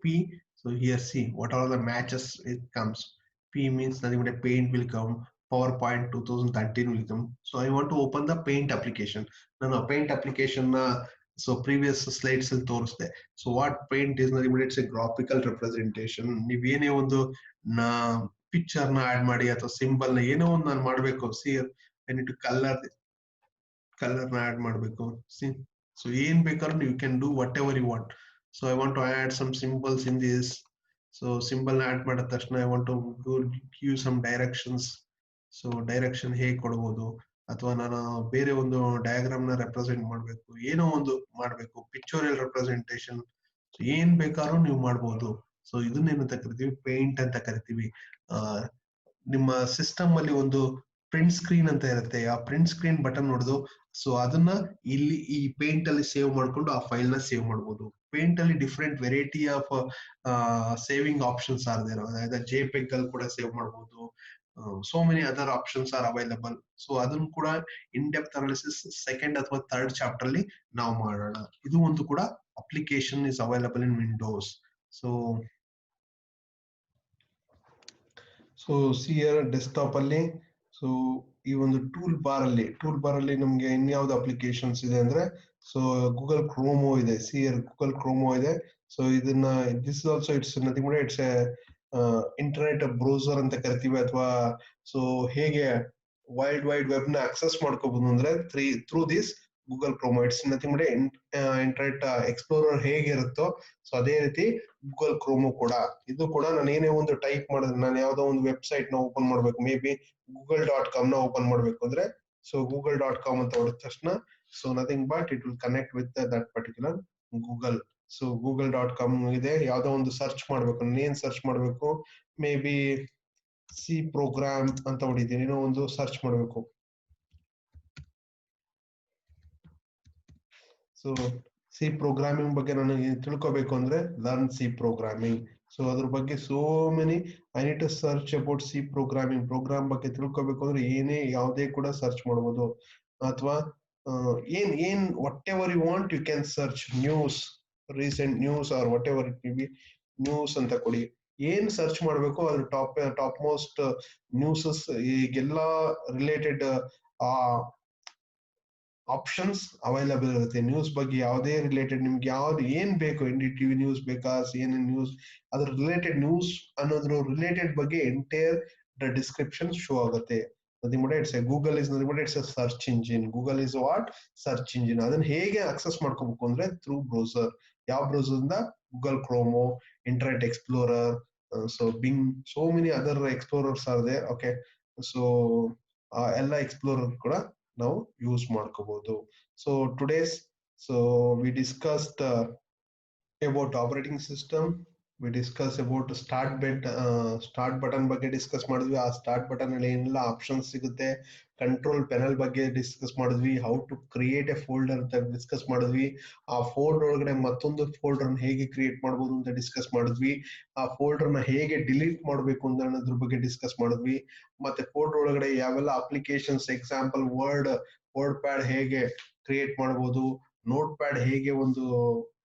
P. So here see what are the matches it comes. P means nothing but paint will come, PowerPoint 2013 will come. So I want to open the paint application. ನಾನು paint application ನ ಸೊ ಪ್ರೀವಿಯಸ್ ಸ್ಲೈಡ್ಸ್ ಅಲ್ಲಿ ತೋರಿಸಿದೆ. So what paint is nothing but it's a graphical representation. ನೀವೇನೇ ಒಂದು ಪಿಕ್ಚರ್ ನ ಆಡ್ ಮಾಡಿ ಅಥವಾ ಸಿಂಬಲ್ ನ ಏನೋ ಒಂದು ನಾನು ಮಾಡ್ಬೇಕು, ಐ ನೀಡ್ ಟು ಕಲರ್ ನ ಆಡ್ ಮಾಡ್ಬೇಕು. ಸೊ ಏನ್ ಬೇಕಾದ್ರೂ you can do whatever you want. So I want to add some symbols in this. So symbol ನ ಆಡ್ ಮಾಡಿದ ತಕ್ಷಣ I want to give some directions. So direction ಹೇಗೆ ಕೊಡ್ಬೋದು, ಅಥವಾ ನಾನು ಬೇರೆ ಒಂದು ಡಯಾಗ್ರಾಮ್ ನ ರೆಪ್ರೆಸೆಂಟ್ ಮಾಡ್ಬೇಕು, ಏನೋ ಒಂದು ಮಾಡ್ಬೇಕು, ಪಿಕ್ಚೋರಿಯಲ್ ರೆಪ್ರೆಸೆಂಟೇಷನ್, ಏನ್ ಬೇಕಾದ್ರೂ ನೀವು ಮಾಡ್ಬೋದು. ಸೊ ಇದನ್ನೇನಂತ ಕರಿತೀವಿ, ಪೇಂಟ್ ಅಂತ ಕರಿತೀವಿ. ನಿಮ್ಮ ಸಿಸ್ಟಮ್ ಅಲ್ಲಿ ಒಂದು ಪ್ರಿಂಟ್ ಸ್ಕ್ರೀನ್ ಅಂತ ಇರುತ್ತೆ. ಆ ಪ್ರಿಂಟ್ ಸ್ಕ್ರೀನ್ ಬಟನ್ ಹೊಡೆದು ಸೊ ಅದನ್ನ ಇಲ್ಲಿ ಈ ಪೇಂಟ್ ಅಲ್ಲಿ ಸೇವ್ ಮಾಡ್ಕೊಂಡು ಆ ಫೈಲ್ ನ ಸೇವ್ ಮಾಡ್ಬೋದು. ಪೇಂಟ್ ಅಲ್ಲಿ different variety of saving options are there. ಅದಾയത് JPEG ಅಲ್ಲಿ ಕೂಡ ಸೇವ್ ಮಾಡ್ಬೋದು. So many other options are available. So ಅದನ್ನು ಕೂಡ ಇನ್ ಡೆಪ್ತ್ ಅನಾಲಿಸಿಸ್ ಸೆಕೆಂಡ್ ಅಥವಾ ಥರ್ಡ್ ಚಾಪ್ಟರ್ ಅಲ್ಲಿ ನಾವು ಮಾಡೋಣ. ಇದು ಒಂದು ಕೂಡ application is available in Windows. So see here desktop ಅಲ್ಲಿ ಸೊ ಈ ಒಂದು ಟೂಲ್ ಬಾರ್ ಅಲ್ಲಿ ನಮ್ಗೆ ಇನ್ಯಾವ್ದು ಅಪ್ಲಿಕೇಶನ್ಸ್ ಇದೆ ಅಂದ್ರೆ ಸೊ ಗೂಗಲ್ ಕ್ರೋಮೋ ಇದೆ. ಸಿಯರ್ ಗೂಗಲ್ ಕ್ರೋಮೋ ಇದೆ. ಸೊ ಇದನ್ನ this also it's nothing but it's internet browser ಅಂತ ಕರಿತೀವಿ. ಅಥವಾ ಸೊ ಹೇಗೆ ವೈಡ್ ವೆಬ್ ನ ಆಕ್ಸೆಸ್ ಮಾಡ್ಕೋಬಹುದು ಅಂದ್ರೆ through this Google Chrome. It's nothing but Internet Explorer ಹೇಗಿರುತ್ತೋ ಸೊ ಅದೇ ರೀತಿ ಗೂಗಲ್ ಕ್ರೋಮೋ ಕೂಡ. ಇದು ಕೂಡ ನಾನು ಏನೇ ಒಂದು ಟೈಪ್ ಮಾಡಿದ್ರೆ, ನಾನು ಯಾವ್ದೋ ಒಂದು ವೆಬ್ಸೈಟ್ ನ ಓಪನ್ ಮಾಡ್ಬೇಕು, ಮೇ ಬಿ google.com ನ ಓಪನ್ ಮಾಡ್ಬೇಕು ಅಂದ್ರೆ ಸೊ google.com ಅಂತ ಹೊಡೆದ ತಕ್ಷಣ so nothing but it will connect with that particular Google. So google.com ಇದೆ. ಯಾವ್ದೋ ಒಂದು ಸರ್ಚ್ ಮಾಡ್ಬೇಕು, ನಾನು ಏನ್ ಸರ್ಚ್ ಮಾಡ್ಬೇಕು, ಮೇ ಬಿ ಸಿ ಪ್ರೋಗ್ರಾಮ್ ಅಂತ ಹೊಡಿತೀನಿ, ಏನೋ ಒಂದು ಸರ್ಚ್ ಮಾಡ್ಬೇಕು. ಸೊ ಸಿ ಪ್ರೋಗ್ರಾಮಿಂಗ್ ಬಗ್ಗೆ ನನಗೆ ತಿಳ್ಕೊಬೇಕು ಅಂದ್ರೆ ಲರ್ನ್ ಸಿ ಪ್ರೋಗ್ರಾಮಿಂಗ್. ಸೊ ಅದ್ರ ಬಗ್ಗೆ so many I need to search about C programming. Program ಬಗ್ಗೆ ತಿಳ್ಕೊಬೇಕು ಅಂದ್ರೆ ಯಾವುದೇ ಕೂಡ ಸರ್ಚ್ ಮಾಡ್ಬೋದು. ಅಥವಾ ಏನ್ whatever you want you can search. News, recent news are whatever it may be, news ಅಂತ ಕೊಡಿ. ಏನ್ ಸರ್ಚ್ ಮಾಡ್ಬೇಕು ಅದ್ರ ಟಾಪ್ ಮೋಸ್ಟ್ ನ್ಯೂಸಸ್, ಈಗೆಲ್ಲಾ ರಿಲೇಟೆಡ್ ಆಪ್ಷನ್ಸ್ ಅವೈಲಬಲ್ ಇರುತ್ತೆ. ನ್ಯೂಸ್ ಬಗ್ಗೆ ಯಾವುದೇ ರಿಲೇಟೆಡ್ ನಿಮ್ಗೆ ಯಾವ್ದು ಏನ್ ಬೇಕು, NDTV ನ್ಯೂಸ್ ಬೇಕಾ, CNN ನ್ಯೂಸ್, ಅದ್ರ ರಿಲೇಟೆಡ್ ನ್ಯೂಸ್ ಅನ್ನೋದ್ರ ರಿಲೇಟೆಡ್ ಬಗ್ಗೆ ಎಂಟೈರ್ ಡಿಸ್ಕ್ರಿಪ್ಷನ್ ಶೋ ಆಗುತ್ತೆ. Google is it's a search engine. Google is what? Search engine. ಅದನ್ನ ಹೇಗೆ ಆಕ್ಸೆಸ್ ಮಾಡ್ಕೋಬೇಕು ಅಂದ್ರೆ ಥ್ರೂ ಬ್ರೌಸರ್. ಯಾವ ಬ್ರೌಸರ್ ಇಂದ? Google Chrome, Internet Explorer, so Bing, so many other explorers are there. Okay, so ಎಲ್ಲ ಎಕ್ಸ್ಪ್ಲೋರರ್ ಕೂಡ ನಾವು ಯೂಸ್ ಮಾಡ್ಕೋಬಹುದು. So today's we discussed about operating system. We discuss about start button ಬಗ್ಗೆ ಡಿಸ್ಕಸ್ ಮಾಡಿದ್ವಿ. ಆ ಸ್ಟಾರ್ಟ್ ಬಟನ್ ಅಲ್ಲಿ ಏನೆಲ್ಲ ಆಪ್ಷನ್ಸ್ ಸಿಗುತ್ತೆ, ಕಂಟ್ರೋಲ್ ಪೆನಲ್ ಬಗ್ಗೆ ಡಿಸ್ಕಸ್ ಮಾಡಿದ್ವಿ, how to create a folder ಅಂತ ಡಿಸ್ಕಸ್ ಮಾಡಿದ್ವಿ. ಆ ಫೋಲ್ಡರ್ ಒಳಗಡೆ ಮತ್ತೊಂದು ಫೋಲ್ಡರ್ ಹೇಗೆ ಕ್ರಿಯೇಟ್ ಮಾಡಬಹುದು ಅಂತ ಡಿಸ್ಕಸ್ ಮಾಡಿದ್ವಿ. ಆ ಫೋಲ್ಡರ್ ನ ಹೇಗೆ ಡಿಲೀಟ್ ಮಾಡಬೇಕು ಅಂತ ಅನ್ನೋದ್ರ ಬಗ್ಗೆ ಡಿಸ್ಕಸ್ ಮಾಡಿದ್ವಿ. ಮತ್ತೆ ಫೋಲ್ಡರ್ ಒಳಗಡೆ ಯಾವೆಲ್ಲ ಅಪ್ಲಿಕೇಶನ್ಸ್, ಎಕ್ಸಾಂಪಲ್ ವರ್ಡ್ ಪ್ಯಾಡ್ ಹೇಗೆ ಕ್ರಿಯೇಟ್ ಮಾಡಬಹುದು, ನೋಟ್ ಪ್ಯಾಡ್ ಹೇಗೆ ಒಂದು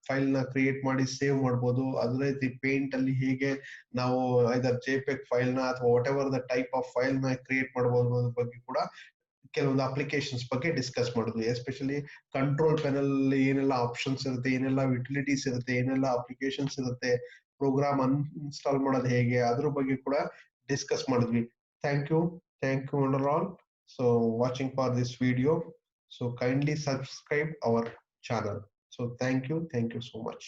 ಫೈಲ್ ನ ಕ್ರಿಯೇಟ್ ಮಾಡಿ ಸೇವ್ ಮಾಡಬಹುದು, ಅದೇ ರೀತಿ ಪೇಂಟ್ ಅಲ್ಲಿ ಹೇಗೆ ನಾವು ಐದರ್ JPEG ಫೈಲ್ ನ ಅಥವಾ what ever the type of file ನ ಕ್ರಿಯೇಟ್ ಮಾಡಬಹುದು ಅನ್ನೋದ್ರ ಬಗ್ಗೆ ಕೂಡ ಕೆಲವೊಂದು ಅಪ್ಲಿಕೇಶನ್ಸ್ ಬಗ್ಗೆ ಡಿಸ್ಕಸ್ ಮಾಡಿದ್ವಿ. ಎಸ್ಪೆಷಲಿ ಕಂಟ್ರೋಲ್ ಪೆನಲ್ ಏನೆಲ್ಲ ಆಪ್ಷನ್ಸ್ ಇರುತ್ತೆ, ಏನೆಲ್ಲ ಯುಟಿಲಿಟೀಸ್ ಇರುತ್ತೆ, ಏನೆಲ್ಲ ಅಪ್ಲಿಕೇಶನ್ಸ್ ಇರುತ್ತೆ, ಪ್ರೋಗ್ರಾಮ್ ಅನ್ಇನ್ಸ್ಟಾಲ್ ಮಾಡೋದು ಹೇಗೆ, ಅದ್ರ ಬಗ್ಗೆ ಕೂಡ ಡಿಸ್ಕಸ್ ಮಾಡಿದ್ವಿ. Thank you all. So watching for this video. So kindly subscribe our channel. So thank you so much.